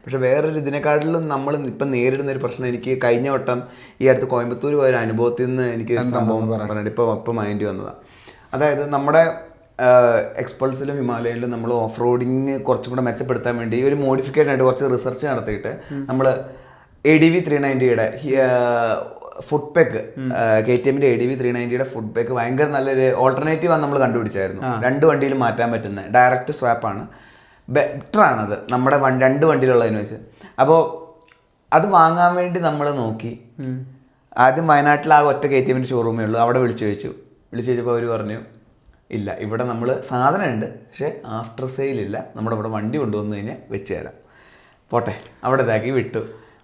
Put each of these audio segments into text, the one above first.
പക്ഷെ വേറൊരു ഇതിനെക്കാട്ടിലും നമ്മൾ ഇപ്പം നേരിടുന്ന ഒരു പ്രശ്നം, എനിക്ക് കഴിഞ്ഞ വട്ടം ഈ അടുത്ത് കോയമ്പത്തൂർ പോയ ഒരു അനുഭവത്തിൽ നിന്ന് എനിക്ക് സംഭവം പറഞ്ഞിട്ട് ഇപ്പം മൈൻഡ് വന്നതാണ്. അതായത് നമ്മുടെ എക്സ്പൾസിലും ഹിമാലയനിലും നമ്മൾ ഓഫ് റോഡിങ് കുറച്ചും കൂടെ മെച്ചപ്പെടുത്താൻ വേണ്ടി ഒരു മോഡിഫിക്കേഷൻ ആയിട്ട് കുറച്ച് റിസർച്ച് നടത്തിയിട്ട് നമ്മൾ ADV 390യുടെ ഫുഡ് പാക്ക്, KTMന്റെ ADV 390യുടെ ഫുഡ് പാക്ക് ഭയങ്കര നല്ലൊരു ഓൾട്ടർനേറ്റീവ് ആണ് നമ്മൾ കണ്ടുപിടിച്ചായിരുന്നു. 2 വണ്ടിയിലും മാറ്റാൻ പറ്റുന്ന ഡയറക്റ്റ് സ്വാപ്പാണ്, ബെറ്ററാണത് നമ്മുടെ 2 വണ്ടിയിലുള്ളതിന് വെച്ച്. അപ്പോൾ അത് വാങ്ങാൻ വേണ്ടി നമ്മൾ നോക്കി. ആദ്യം വയനാട്ടിൽ ആ ഒറ്റ KTMന്റെ ഷോറൂമേ ഉള്ളൂ. അവിടെ വിളിച്ചു ചോദിച്ചപ്പോൾ അവർ പറഞ്ഞു ഇല്ല, ഇവിടെ നമ്മൾ സാധനം ഉണ്ട്, പക്ഷേ ആഫ്റ്റർ സെയിൽ ഇല്ല, നമ്മുടെ ഇവിടെ വണ്ടി കൊണ്ടുവന്നു കഴിഞ്ഞാൽ വെച്ച് തരാം. പോട്ടെ, അവിടെ ഇതാക്കി വിട്ടു.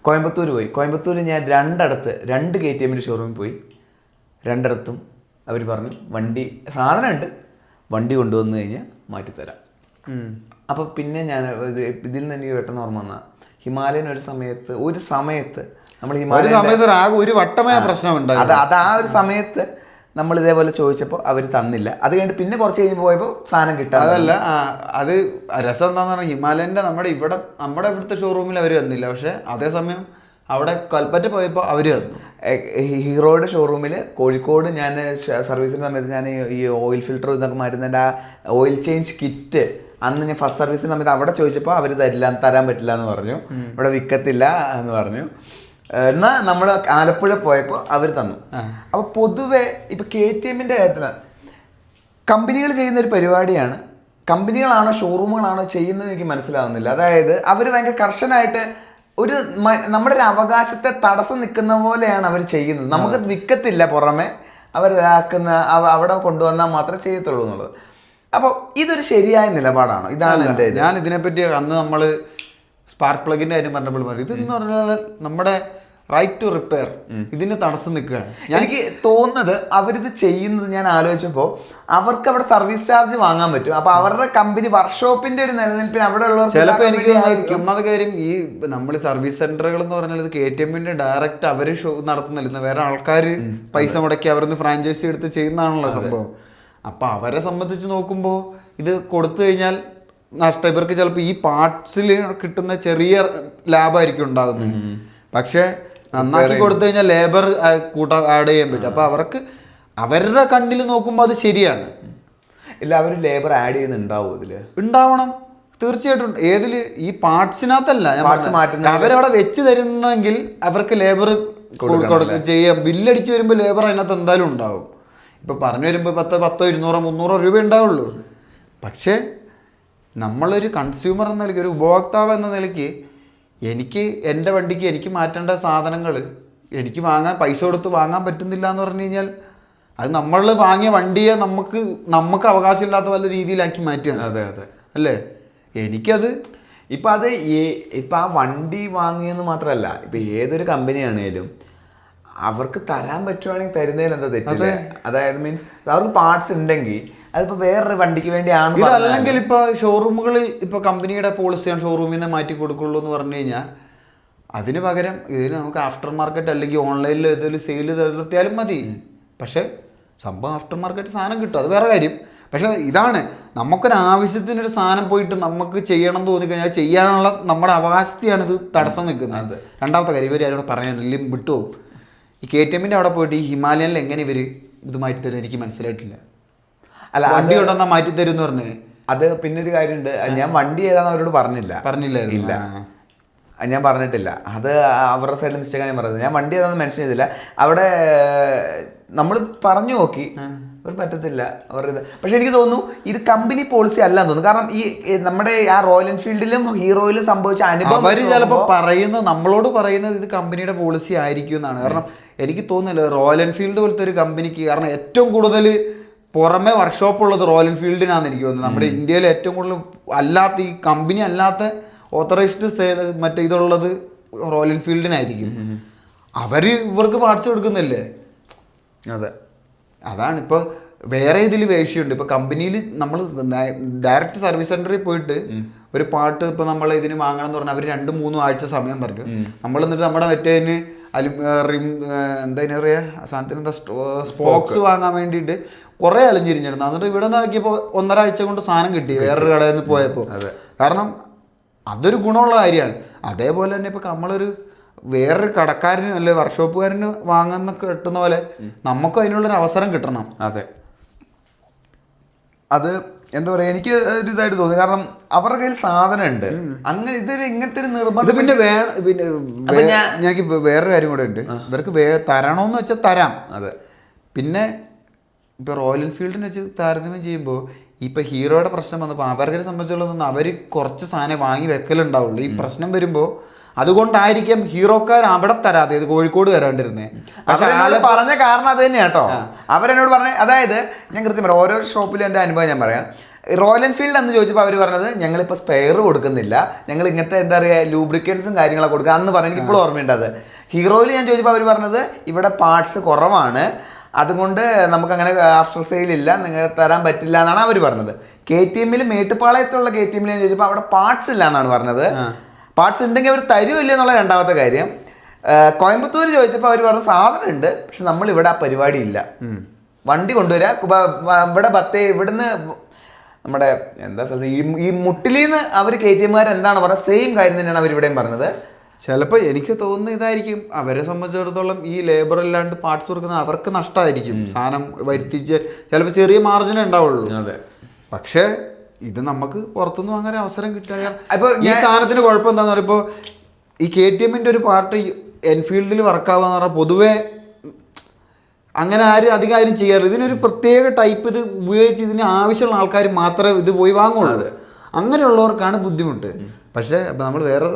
കോയമ്പത്തൂർ പോയി. കോയമ്പത്തൂർ ഞാൻ 2 KTMന്റെ ഷോറൂമിൽ പോയി. 2 അവർ പറഞ്ഞു വണ്ടി സാധനം ഉണ്ട്, വണ്ടി കൊണ്ടുവന്നു കഴിഞ്ഞാൽ മാറ്റിത്തരാം. അപ്പോൾ പിന്നെ ഞാൻ ഇതിൽ നിന്ന് എനിക്ക് പെട്ടെന്ന് ഓർമ്മ വന്നാൽ ഹിമാലയൻ ഒരു സമയത്ത് നമ്മൾ ഒരു വട്ടമായ പ്രശ്നമുണ്ട്. അത് ആ ഒരു സമയത്ത് നമ്മൾ ഇതേപോലെ ചോദിച്ചപ്പോൾ അവർ തന്നില്ല. അത് കഴിഞ്ഞിട്ട് പിന്നെ കുറച്ച് കഴിഞ്ഞ് പോയപ്പോൾ സാധനം കിട്ടാം. അതല്ല, അത് രസം എന്താണെന്ന് പറഞ്ഞാൽ ഹിമാലയൻ്റെ നമ്മുടെ ഇവിടുത്തെ ഷോറൂമിൽ അവർ തന്നില്ല. പക്ഷേ അതേസമയം അവിടെ കൽപ്പറ്റ പോയപ്പോൾ അവർ തന്നു. ഹീറോയുടെ ഷോറൂമിൽ കോഴിക്കോട് ഞാൻ സർവീസിൻ്റെ സമയത്ത് ഞാൻ ഈ ഓയിൽ ഫിൽറ്റർ ഇതൊക്കെ മാറ്റുന്നതിൻ്റെ ആ ഓയിൽ ചേഞ്ച് കിറ്റ് അന്ന് ഞാൻ ഫസ്റ്റ് സർവീസിൻ്റെ സമയത്ത് അവിടെ ചോദിച്ചപ്പോൾ അവർ തരാൻ പറ്റില്ല എന്ന് പറഞ്ഞു, ഇവിടെ വിൽക്കത്തില്ല എന്ന് പറഞ്ഞു. എന്നാൽ നമ്മൾ ആലപ്പുഴ പോയപ്പോൾ അവർ തന്നു. അപ്പോൾ പൊതുവെ ഇപ്പം KTMന്റെ കാര്യത്തിലാണ് കമ്പനികൾ ചെയ്യുന്നൊരു പരിപാടിയാണ്. കമ്പനികളാണോ ഷോറൂമുകളാണോ ചെയ്യുന്നത് എനിക്ക് മനസ്സിലാവുന്നില്ല. അതായത് അവർ ഭയങ്കര കർശനമായിട്ട് നമ്മുടെ ഒരു അവകാശത്തെ തടസ്സം നിൽക്കുന്ന പോലെയാണ് അവർ ചെയ്യുന്നത്. നമുക്ക് വിൽക്കത്തില്ല, പുറമെ അവർ അവിടെ കൊണ്ടുവന്നാൽ മാത്രമേ ചെയ്യത്തുള്ളൂ എന്നുള്ളത്. അപ്പോൾ ഇതൊരു ശരിയായ നിലപാടാണോ? ഇതാണ് എൻ്റെ. ഞാൻ ഇതിനെപ്പറ്റി അന്ന് നമ്മൾ സ്പാർക്ക് പ്ലഗിൻ്റെ കാര്യം പറഞ്ഞപ്പോൾ ഇതെന്ന് പറഞ്ഞാൽ നമ്മുടെ റൈറ്റ് ടു റിപ്പയർ ഇതിന് തടസ്സം നിൽക്കുകയാണ്. എനിക്ക് തോന്നുന്നത് അവരിത് ചെയ്യുന്നത് ഞാൻ ആലോചിച്ചപ്പോൾ അവർക്ക് അവിടെ സർവീസ് ചാർജ് വാങ്ങാൻ പറ്റും. അപ്പോൾ അവരുടെ കമ്പനി വർക്ക്ഷോപ്പിന്റെ ഒരു നിലനിൽപ്പിന് അവിടെ ഉള്ള ചിലപ്പോൾ എനിക്ക് ഒന്നാമത്തെ കാര്യം ഈ നമ്മൾ സർവീസ് സെന്ററുകൾ എന്ന് പറഞ്ഞാൽ ഇത് KTMന്റെ ഡയറക്റ്റ് അവർ ഷോ നടത്തുന്നില്ല, വേറെ ആൾക്കാർ പൈസ മുടക്കി അവരൊന്ന് ഫ്രാഞ്ചൈസി എടുത്ത് ചെയ്യുന്നതാണല്ലോ സംഭവം. അപ്പം അവരെ സംബന്ധിച്ച് നോക്കുമ്പോൾ ഇത് കൊടുത്തു കഴിഞ്ഞാൽ നഷ്ടം. ഇവർക്ക് ചിലപ്പോൾ ഈ പാർട്സിൽ കിട്ടുന്ന ചെറിയ ലാഭമായിരിക്കും ഉണ്ടാകുന്നത്. പക്ഷേ നന്നാക്കി കൊടുത്തു കഴിഞ്ഞാൽ ലേബർ ആഡ് ചെയ്യാൻ പറ്റും. അപ്പോൾ അവർക്ക് അവരുടെ കണ്ണിൽ നോക്കുമ്പോൾ അത് ശരിയാണ്. ഇല്ല, അവർ ലേബർ ആഡ് ചെയ്യുന്നുണ്ടാവും, ഇതിൽ ഉണ്ടാവണം തീർച്ചയായിട്ടും. ഏതിൽ ഈ പാർട്സിനകത്തല്ല, അവരവിടെ വെച്ച് തരുന്നെങ്കിൽ അവർക്ക് ലേബർ ചെയ്യാം. ബില്ലടിച്ച് വരുമ്പോൾ ലേബർ അതിനകത്ത് എന്തായാലും ഉണ്ടാവും. ഇപ്പോൾ പറഞ്ഞു വരുമ്പോൾ 10, 200, 300 രൂപ ഉണ്ടാവുള്ളൂ. പക്ഷേ നമ്മളൊരു കൺസ്യൂമർ എന്ന നിലയ്ക്ക്, ഒരു ഉപഭോക്താവ് എന്ന നിലയ്ക്ക് എനിക്ക് എൻ്റെ വണ്ടിക്ക് എനിക്ക് മാറ്റേണ്ട സാധനങ്ങൾ എനിക്ക് പൈസ കൊടുത്ത് വാങ്ങാൻ പറ്റുന്നില്ല എന്ന് പറഞ്ഞു കഴിഞ്ഞാൽ അത് നമ്മൾ വാങ്ങിയ വണ്ടിയെ നമുക്ക് അവകാശമില്ലാത്ത വല്ല രീതിയിലാക്കി മാറ്റുകയാണ്. അതെ അതെ അല്ലേ? എനിക്കത് ഇപ്പം ആ വണ്ടി വാങ്ങിയെന്ന് മാത്രമല്ല, ഇപ്പം ഏതൊരു കമ്പനിയാണേലും അവർക്ക് തരാൻ പറ്റുവാണെങ്കിൽ തരുന്നതിൽ എന്താ തെറ്റില്ല. അതായത് മീൻസ് അവർക്ക് പാർട്സ് ഉണ്ടെങ്കിൽ അതിപ്പോൾ വേറൊരു വണ്ടിക്ക് വേണ്ടിയാണ്. ഇതല്ലെങ്കിൽ ഇപ്പോൾ ഷോറൂമുകളിൽ ഇപ്പോൾ കമ്പനിയുടെ പോളിസിയാണ് ഷോറൂമിൽ നിന്ന് മാറ്റി കൊടുക്കുള്ളൂ എന്ന് പറഞ്ഞു കഴിഞ്ഞാൽ അതിന് പകരം ഇതിന് നമുക്ക് ആഫ്റ്റർ മാർക്കറ്റ് അല്ലെങ്കിൽ ഓൺലൈനിൽ ഏതെങ്കിലും സെയിൽ നടത്തിയാലും മതി. പക്ഷേ സംഭവം ആഫ്റ്റർ മാർക്കറ്റ് സാധനം കിട്ടും, അത് വേറെ കാര്യം. പക്ഷേ ഇതാണ് നമുക്കൊരാവശ്യത്തിനൊരു സാധനം പോയിട്ട് നമുക്ക് ചെയ്യണം തോന്നിക്കഴിഞ്ഞാൽ ചെയ്യാനുള്ള നമ്മുടെ അവകാശത്തെയാണ് ഇത് തടസ്സം നിൽക്കുന്നത്. രണ്ടാമത്തെ കാര്യം ഇവർ ആരോട് പറയാനില്ല വിട്ടുപോകും. ഈ KTMന്റെ അവിടെ പോയിട്ട് ഈ ഹിമാലയനിൽ എങ്ങനെ ഇവർ ഇത് മാറ്റി തരും എനിക്ക് മനസ്സിലായിട്ടില്ല. അല്ല, വണ്ടി കൊണ്ടുവന്നാൽ മാറ്റി തരും എന്ന് പറഞ്ഞ് അത് പിന്നൊരു കാര്യമുണ്ട്. ഞാൻ വണ്ടി ഏതാണെന്ന് അവരോട് പറഞ്ഞില്ല. ഞാൻ പറഞ്ഞിട്ടില്ല. അത് അവരുടെ സൈഡിൽ മിസ്റ്റേക്കാണ് ഞാൻ പറഞ്ഞത്. ഞാൻ വണ്ടി ഏതാണെന്ന് മെൻഷൻ ചെയ്തില്ല. അവിടെ നമ്മൾ പറഞ്ഞു നോക്കി, അവർ പറ്റത്തില്ല അവരുടെ. പക്ഷെ എനിക്ക് തോന്നുന്നു ഇത് കമ്പനി പോളിസി അല്ലാന്ന് തോന്നുന്നു. കാരണം ഈ നമ്മുടെ ആ റോയൽ എൻഫീൽഡിലും ഹീറോയിലും സംഭവിച്ച അനുഭവം അവർ ചിലപ്പോൾ നമ്മളോട് പറയുന്നത് ഇത് കമ്പനിയുടെ പോളിസി ആയിരിക്കും എന്നാണ്. കാരണം എനിക്ക് തോന്നുന്നില്ല റോയൽ എൻഫീൽഡ് പോലത്തെ ഒരു കമ്പനിക്ക്, കാരണം ഏറ്റവും കൂടുതൽ പുറമെ വർക്ക്ഷോപ്പ് ഉള്ളത് റോയൽ എൻഫീൽഡിനാണെന്ന് എനിക്ക് തോന്നുന്നത്. നമ്മുടെ ഇന്ത്യയിൽ ഏറ്റവും കൂടുതൽ അല്ലാത്ത ഈ കമ്പനി അല്ലാത്ത ഓത്തറൈസ്ഡ് മറ്റേ ഇതുള്ളത് റോയൽ എൻഫീൽഡിനായിരിക്കും. ഇവർക്ക് പാർട്സ് കൊടുക്കുന്നില്ലേ? അതെ, അതാണ്. ഇപ്പോൾ വേറെ ഇതിൽ വേഷ്യമുണ്ട്. ഇപ്പോൾ കമ്പനിയിൽ നമ്മൾ ഡയറക്റ്റ് സർവീസ് സെൻ്ററിൽ പോയിട്ട് ഒരു പാർട്ട് ഇപ്പോൾ നമ്മൾ ഇതിന് വാങ്ങണം എന്ന് പറഞ്ഞാൽ അവർ 2-3 ആഴ്ച സമയം പറഞ്ഞു. നമ്മൾ എന്നിട്ട് നമ്മുടെ മറ്റേതിന് റിം എന്താ പറയുക സാധനത്തിന് എന്താ സ്പോക്സ് വാങ്ങാൻ വേണ്ടിയിട്ട് കുറേ അലഞ്ഞിരിഞ്ഞിരുന്നു. എന്നിട്ട് ഇവിടെ നോക്കിയപ്പോൾ 1.5 ആഴ്ച കൊണ്ട് സാധനം കിട്ടി വേറൊരു കടയിൽ നിന്ന് പോയപ്പോൾ. കാരണം അതൊരു ഗുണമുള്ള കാര്യമാണ്. അതേപോലെ തന്നെ ഇപ്പം നമ്മളൊരു വേറൊരു കടക്കാരനും അല്ലെ വർക്ക്ഷോപ്പുകാരന് വാങ്ങുന്ന കിട്ടുന്ന പോലെ നമുക്കും അതിനുള്ളൊരു അവസരം കിട്ടണം. അതെ, അത് എന്താ പറയാ, എനിക്ക് ഒരു ഇതായിട്ട് തോന്നി. കാരണം അവരുടെ കയ്യിൽ സാധനം ഉണ്ട്. അങ്ങനെ ഇതൊരു ഇങ്ങനത്തെ ഒരു നിർബന്ധം. പിന്നെ ഞങ്ങൾക്ക് വേറൊരു കാര്യം കൂടെ ഉണ്ട്. ഇവർക്ക് തരണമെന്ന് വെച്ചാൽ തരാം. അതെ. പിന്നെ ഇപ്പോൾ റോയൽ എൻഫീൽഡിനെ വെച്ച് താരതമ്യം ചെയ്യുമ്പോൾ ഇപ്പോൾ ഹീറോയുടെ പ്രശ്നം വന്നപ്പോൾ അവരെ സംബന്ധിച്ചുള്ളതൊന്നും അവർ കുറച്ച് സാധനം വാങ്ങി വെക്കലുണ്ടാവുള്ളൂ. ഈ പ്രശ്നം വരുമ്പോൾ അതുകൊണ്ടായിരിക്കും ഹീറോക്കാർ അവിടെ തരാതെ ഇത് കോഴിക്കോട് തരാണ്ടിരുന്നേ. അവരെന്നോട് പറഞ്ഞ കാരണം അത് തന്നെയാണ് കേട്ടോ. അവരെന്നോട് പറഞ്ഞ, അതായത് ഞാൻ കൃത്യം പറയാം, ഓരോ ഷോപ്പിലും എൻ്റെ അനുഭവം ഞാൻ പറയാം. റോയൽ എൻഫീൽഡ് എന്ന് ചോദിച്ചപ്പോൾ അവർ പറഞ്ഞത് ഞങ്ങളിപ്പോൾ സ്പെയർ കൊടുക്കുന്നില്ല, ഞങ്ങൾ ഇങ്ങനത്തെ എന്താ പറയുക ലൂബ്രിക്കൻസും കാര്യങ്ങളൊക്കെ കൊടുക്കുക അന്ന് പറഞ്ഞു. എനിക്ക് ഇപ്പോഴും ഓർമ്മയുണ്ട് അത്. ഹീറോയിൽ ഞാൻ ചോദിച്ചപ്പോൾ അവർ പറഞ്ഞത് ഇവിടെ പാർട്സ് കുറവാണ്, അതുകൊണ്ട് നമുക്കങ്ങനെ ആഫ്റ്റർ സെയിൽ ഇല്ല, നിങ്ങൾ തരാൻ പറ്റില്ല എന്നാണ് അവർ പറഞ്ഞത്. KTM മേട്ടുപ്പാളയത്തുള്ള KTM ഞാൻ ചോദിച്ചപ്പോൾ അവിടെ പാർട്സ് ഇല്ല എന്നാണ് പറഞ്ഞത്. പാർട്സ് ഉണ്ടെങ്കിൽ അവർ തരുമില്ല എന്നുള്ള രണ്ടാമത്തെ കാര്യം. കോയമ്പത്തൂർ ചോദിച്ചപ്പോൾ അവർ പറഞ്ഞ സാധനം ഉണ്ട്, പക്ഷെ നമ്മളിവിടെ ആ പരിപാടി ഇല്ല, വണ്ടി കൊണ്ടുവരാ ഇവിടെ ഇവിടുന്ന് നമ്മുടെ എന്താ സ്ഥലത്ത് ഈ മുട്ടിലിന്ന് അവർ KTMകാർ എന്താണ് പറയുക സെയിം കാര്യം തന്നെയാണ് അവരിവിടെയും പറഞ്ഞത്. ചിലപ്പോൾ എനിക്ക് തോന്നുന്ന ഇതായിരിക്കും, അവരെ സംബന്ധിച്ചിടത്തോളം ഈ ലേബർ ഇല്ലാണ്ട് പാർട്സ് കൊടുക്കുന്നത് അവർക്ക് നഷ്ടമായിരിക്കും. സാധനം വരുത്തിച്ച് ചിലപ്പോൾ ചെറിയ മാർജിനേ ഉണ്ടാവുള്ളൂ. അതെ. പക്ഷേ ഇത് നമുക്ക് പുറത്തുനിന്ന് വാങ്ങാൻ അവസരം കിട്ടുക. അപ്പോൾ ഈ സാധനത്തിന് കുഴപ്പം എന്താണെന്ന് പറയുമ്പോൾ ഈ KTMൻ്റെ ഒരു പാർട്ട് എൻഫീൽഡിൽ വർക്കാവുക എന്ന് പറഞ്ഞാൽ പൊതുവേ അങ്ങനെ അധികം ആരും ചെയ്യാറില്ല. ഇതിനൊരു പ്രത്യേക ടൈപ്പ് ഇത് ഉപയോഗിച്ച് ഇതിന് ആവശ്യമുള്ള ആൾക്കാർ മാത്രമേ ഇത് പോയി വാങ്ങുള്ളൂ. അങ്ങനെയുള്ളവർക്കാണ് ബുദ്ധിമുട്ട്. പക്ഷേ അപ്പോൾ നമ്മൾ വേറെ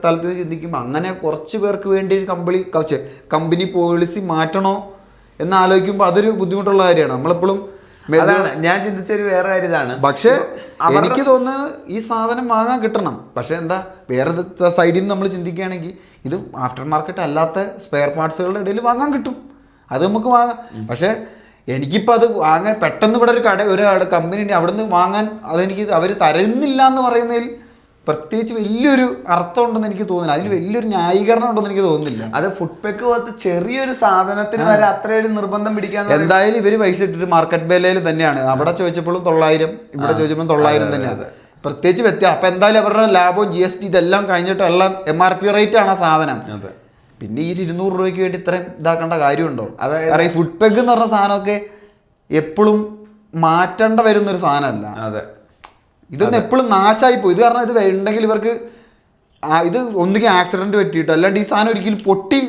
തലത്തിൽ ചിന്തിക്കുമ്പോൾ അങ്ങനെ കുറച്ച് പേർക്ക് വേണ്ടി ഒരു കമ്പനി പോളിസി മാറ്റണോ എന്ന് ആലോചിക്കുമ്പോൾ അതൊരു ബുദ്ധിമുട്ടുള്ള കാര്യമാണ്. നമ്മളെപ്പോഴും അതാണ് ഞാൻ ചിന്തിച്ചൊരു വേറെ കാര്യം ഇതാണ്. പക്ഷേ എനിക്ക് തോന്നുന്നത് ഈ സാധനം വാങ്ങാൻ കിട്ടണം. പക്ഷേ എന്താ വേറെ സൈഡിൽ നിന്ന് നമ്മൾ ചിന്തിക്കുകയാണെങ്കിൽ ഇത് ആഫ്റ്റർ മാർക്കറ്റ് അല്ലാത്ത സ്പെയർ പാർട്സുകളുടെ ഇടയിൽ വാങ്ങാൻ കിട്ടും, അത് നമുക്ക് വാങ്ങാം. പക്ഷേ എനിക്കിപ്പോൾ അത് വാങ്ങാൻ പെട്ടെന്ന് ഇവിടെ ഒരു കമ്പനി ഉണ്ട്, അവിടെ നിന്ന് വാങ്ങാൻ അതെനിക്ക് അവർ തരുന്നില്ല എന്ന് പറയുന്നതിൽ പ്രത്യേകിച്ച് വലിയൊരു അർത്ഥം ഉണ്ടെന്ന് എനിക്ക് തോന്നുന്നില്ല. അതിൽ വലിയൊരു ന്യായീകരണം ഉണ്ടെന്ന് എനിക്ക് തോന്നുന്നില്ല. അത് ഫുഡ് പെക്ക് പോലത്തെ ചെറിയൊരു സാധനത്തിന് വരെ അത്രയൊരു നിർബന്ധം പിടിക്കാൻ എന്തായാലും ഇവർ പൈസ ഇട്ടിട്ട് മാർക്കറ്റ് വിലയിൽ തന്നെയാണ്. അവിടെ ചോദിച്ചപ്പോഴും 900, ഇവിടെ ചോദിച്ചപ്പോൾ 900 തന്നെയാണ്. പ്രത്യേകിച്ച് വ്യത്യാസം. അപ്പം എന്തായാലും അവരുടെ ലാഭവും GST ഇതെല്ലാം കഴിഞ്ഞിട്ട് എല്ലാം MRP റേറ്റ് ആണ് ആ സാധനം. പിന്നെ ഈ 200 രൂപയ്ക്ക് വേണ്ടി ഇത്രയും ഇതാക്കേണ്ട കാര്യമുണ്ടോ? അതായത് ഈ ഫുഡ് പെഗ് എന്ന് പറഞ്ഞ സാധനമൊക്കെ എപ്പോഴും മാറ്റേണ്ട വരുന്നൊരു സാധനമല്ല. അതെ, ഇതൊന്നും എപ്പോഴും നാശമായി പോയി. ഇത് കാരണം ഇത് ഉണ്ടെങ്കിൽ ഇവർക്ക് ഇത് ഒന്നുകിൽ ആക്സിഡന്റ് പറ്റിയിട്ട് അല്ലാണ്ട് ഈ സാധനം ഒരിക്കലും പൊട്ടി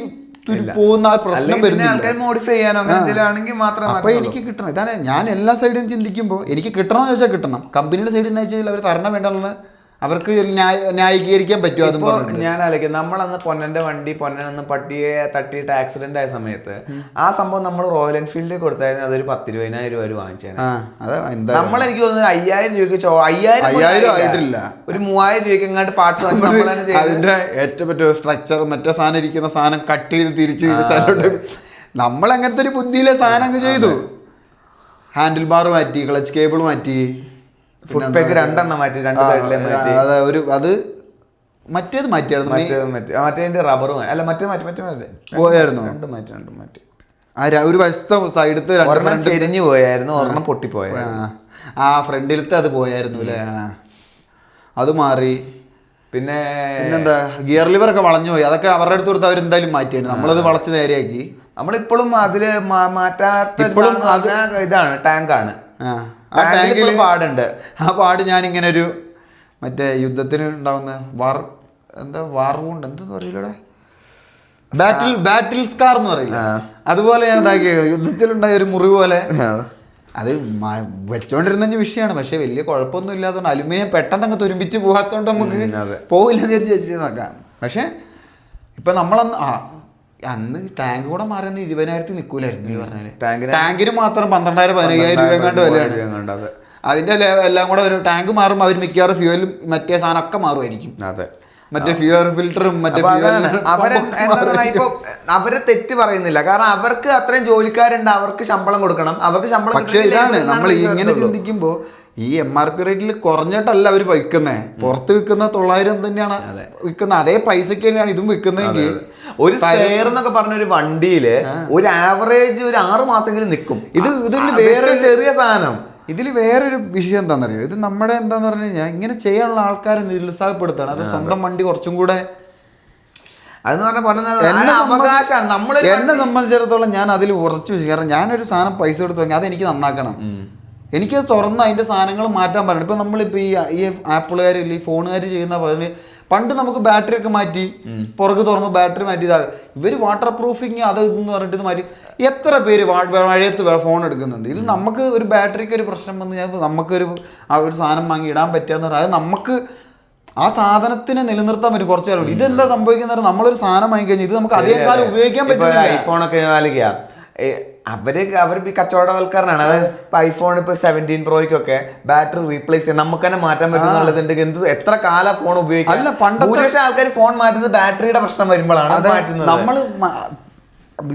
പോകുന്ന പ്രശ്നം വരുന്നില്ല. മോഡിഫൈ ചെയ്യാനോ മാത്രം. അപ്പൊ എനിക്ക് കിട്ടണം. ഇതാണ് ഞാൻ എല്ലാ സൈഡിലും ചിന്തിക്കുമ്പോൾ എനിക്ക് കിട്ടണമെന്ന് ചോദിച്ചാൽ കിട്ടണം. കമ്പനിയുടെ സൈഡിൽ നിന്ന് വെച്ചാൽ അവർ തരണം വേണ്ടുള്ള അവർക്ക് ന്യായീകരിക്കാൻ പറ്റുമോ? അതും ഞാൻ ആലോചിക്കും, നമ്മളന്ന് പൊന്നന്ന് പട്ടിയെ തട്ടിയിട്ട് ആക്സിഡന്റ് ആയ സമയത്ത് ആ സംഭവം നമ്മൾ റോയൽ എൻഫീൽഡിൽ കൊടുത്തായിരുന്നു അതൊരു 10,000-20,000 രൂപ വാങ്ങിച്ചത്. നമ്മൾ എനിക്ക് തോന്നുന്നത് 5,000 രൂപയ്ക്ക് 5,000 ആയിട്ടില്ല, ഒരു 3,000 രൂപയ്ക്ക് എങ്ങാണ്ട് പാർട്സ് വാങ്ങി അതിന്റെ ഏറ്റവും പറ്റും സ്ട്രക്ചർ മറ്റേ സാധനം ഇരിക്കുന്ന സാധനം കട്ട് ചെയ്ത് തിരിച്ച് നമ്മൾ അങ്ങനത്തെ ഒരു ബുദ്ധിയിലെ സാധനം അങ്ങ് ചെയ്തു. ഹാൻഡിൽ ബാർ മാറ്റി, ക്ലച്ച് കേബിൾ മാറ്റി, ഫുഡ് പെഗ് 2 മാറ്റി, 2 സൈഡിലെ മാറ്റി. അത് മറ്റേത് മാറ്റിയായിരുന്നു, മറ്റേ റബ്ബറും അല്ല മറ്റേ പോയായിരുന്നു. 2 മാറ്റി. ഒരു വശത്തെ സൈഡത്തെ ചെരിഞ്ഞു പോയായിരുന്നു, ഒരെണ്ണം പൊട്ടിപ്പോയായിരുന്നു. ഫ്രണ്ടിലത്തെ അത് പോയായിരുന്നു അല്ലേ, അത് മാറി. പിന്നെന്താ ഗിയർ ലിവർ ഒക്കെ വളഞ്ഞു പോയി, അതൊക്കെ അവരുടെ അടുത്ത് കൊടുത്ത് അവരെന്തായാലും മാറ്റിയായിരുന്നു. നമ്മളത് വളച്ച് നേരെയാക്കി. നമ്മളിപ്പോഴും അതില് മാറ്റാത്ത ഇതാണ് ടാങ്കാണ്. ആ ടാങ്കിൽ പാടുണ്ട്. ആ പാട് ഞാനിങ്ങനെ ഒരു മറ്റേ യുദ്ധത്തിന് ഉണ്ടാവുന്ന വാർ വൂണ്ട് എന്തെന്ന് പറയില്ലടെ, ബാറ്റിൽ സ്കാർ എന്ന് പറയില്ല, അതുപോലെ ഞാൻ ഇതാക്കി യുദ്ധത്തിലുണ്ടായ ഒരു മുറിവ് പോലെ. അത് വെച്ചോണ്ടിരുന്ന വിഷയമാണ്. പക്ഷെ വലിയ കുഴപ്പമൊന്നും ഇല്ലാത്തതുകൊണ്ട് അലുമിനിയം പെട്ടെന്ന് അങ്ങ് തുരുമ്പിച്ച് പോകാത്തതുകൊണ്ട് നമുക്ക് പോവില്ല വിചാരിച്ച് നോക്കാം. പക്ഷെ ഇപ്പൊ നമ്മളന്ന് അന്ന് ടാങ്ക് കൂടെ മാറുന്ന 20,000 നിൽക്കൂലായിരുന്നു. ഈ പറഞ്ഞാല് ടാങ്കിന് മാത്രം 12,000-15,000 രൂപ എങ്ങാണ്ട് വിലയാണ്. അതിന്റെ എല്ലാം കൂടെ ഒരു ടാങ്ക് മാറുമ്പോൾ അവർ മിക്കവാറും ഫ്യൂവലും മറ്റേ സാധനം ഒക്കെ മാറുമായിരിക്കും. മറ്റേ ഫ്യൂവൽ ഫിൽറ്ററും മറ്റേ അവരെ തെറ്റ് പറയുന്നില്ല, കാരണം അവർക്ക് അത്രയും ജോലിക്കാരുണ്ട്, അവർക്ക് ശമ്പളം കൊടുക്കണം, അവർക്ക് ശമ്പളം. പക്ഷെ ഇതാണ് നമ്മൾ ഇങ്ങനെ ചിന്തിക്കുമ്പോൾ ഈ MRP റേറ്റിൽ കുറഞ്ഞിട്ടല്ല അവർ വിൽക്കുന്നത്. പുറത്ത് വിൽക്കുന്ന 900 തന്നെയാണ് വിൽക്കുന്നത്, അതേ പൈസക്ക് തന്നെയാണ് ഇതും വിൽക്കുന്നതെങ്കിൽ ഒരു സ്പെയർ എന്നൊക്കെ പറഞ്ഞ ഒരു വണ്ടിയില് ഒരു ആവറേജ് ഒരു 6 മാസമെങ്കിലും നിൽക്കും. ഇതിൽ വേറെ ചെറിയ സാധനം ഇതിൽ വേറൊരു വിഷയം എന്താണെന്നറിയോ, ഇത് നമ്മുടെ എന്താന്ന് പറഞ്ഞു കഴിഞ്ഞാൽ ഇങ്ങനെ ചെയ്യാനുള്ള ആൾക്കാരെ നിരുത്സാഹപ്പെടുത്താണ്. അത് സ്വന്തം വണ്ടി കുറച്ചും കൂടെ എന്നെ സംബന്ധിച്ചിടത്തോളം ഞാൻ അതിൽ ഉറച്ചു വെച്ചു. കാരണം ഞാനൊരു സാധനം പൈസ കൊടുത്ത് വാങ്ങി അതെനിക്ക് നന്നാക്കണം. എനിക്കത് തുറന്ന് അതിൻ്റെ സാധനങ്ങൾ മാറ്റാൻ പറയണം. ഇപ്പം നമ്മളിപ്പോൾ ഈ ആപ്പിളുകാർ ഈ ഫോണുകാർ ചെയ്യുന്ന പോലെ പണ്ട് നമുക്ക് ബാറ്ററി ഒക്കെ മാറ്റി പുറകെ തുറന്ന് ബാറ്ററി മാറ്റി ഇതാകും. ഇവർ വാട്ടർ പ്രൂഫിങ് അത് ഇതെന്ന് പറഞ്ഞിട്ട് ഇത് മാറ്റി എത്ര പേര് മഴയത്ത് ഫോൺ എടുക്കുന്നുണ്ട്. ഇത് നമുക്ക് ഒരു ബാറ്ററിക്ക് ഒരു പ്രശ്നം വന്നു കഴിഞ്ഞാൽ നമുക്കൊരു ഒരു സാധനം വാങ്ങി ഇടാൻ പറ്റുകയെന്ന് പറഞ്ഞാൽ അത് നമുക്ക് ആ സാധനത്തിനെ നിലനിർത്താൻ പറ്റും കുറച്ച് കാലം. ഇതെന്താ സംഭവിക്കുന്നത്, നമ്മളൊരു സാധനം വാങ്ങിക്കഴിഞ്ഞാൽ ഇത് നമുക്ക് അധികം കാലം ഉപയോഗിക്കാൻ പറ്റില്ല. ഐഫോണൊക്കെ അവർ കച്ചവടവൽക്കരണമാണ്. അത് ഇപ്പൊ ഐഫോൺ ഇപ്പൊ 17 പ്രോയ്ക്കൊക്കെ ബാറ്ററി റീപ്ലേസ് ചെയ്യാൻ നമുക്ക് തന്നെ മാറ്റാൻ പറ്റുന്നുള്ളതുണ്ടെങ്കിൽ എന്ത് എത്ര കാലം ഫോൺ ഉപയോഗിക്കാം. അല്ല പണ്ടത്തെ ആൾക്കാർ ഫോൺ മാറ്റുന്നത് ബാറ്ററിയുടെ പ്രശ്നം വരുമ്പോഴാണ് മാറ്റുന്നത്. നമ്മൾ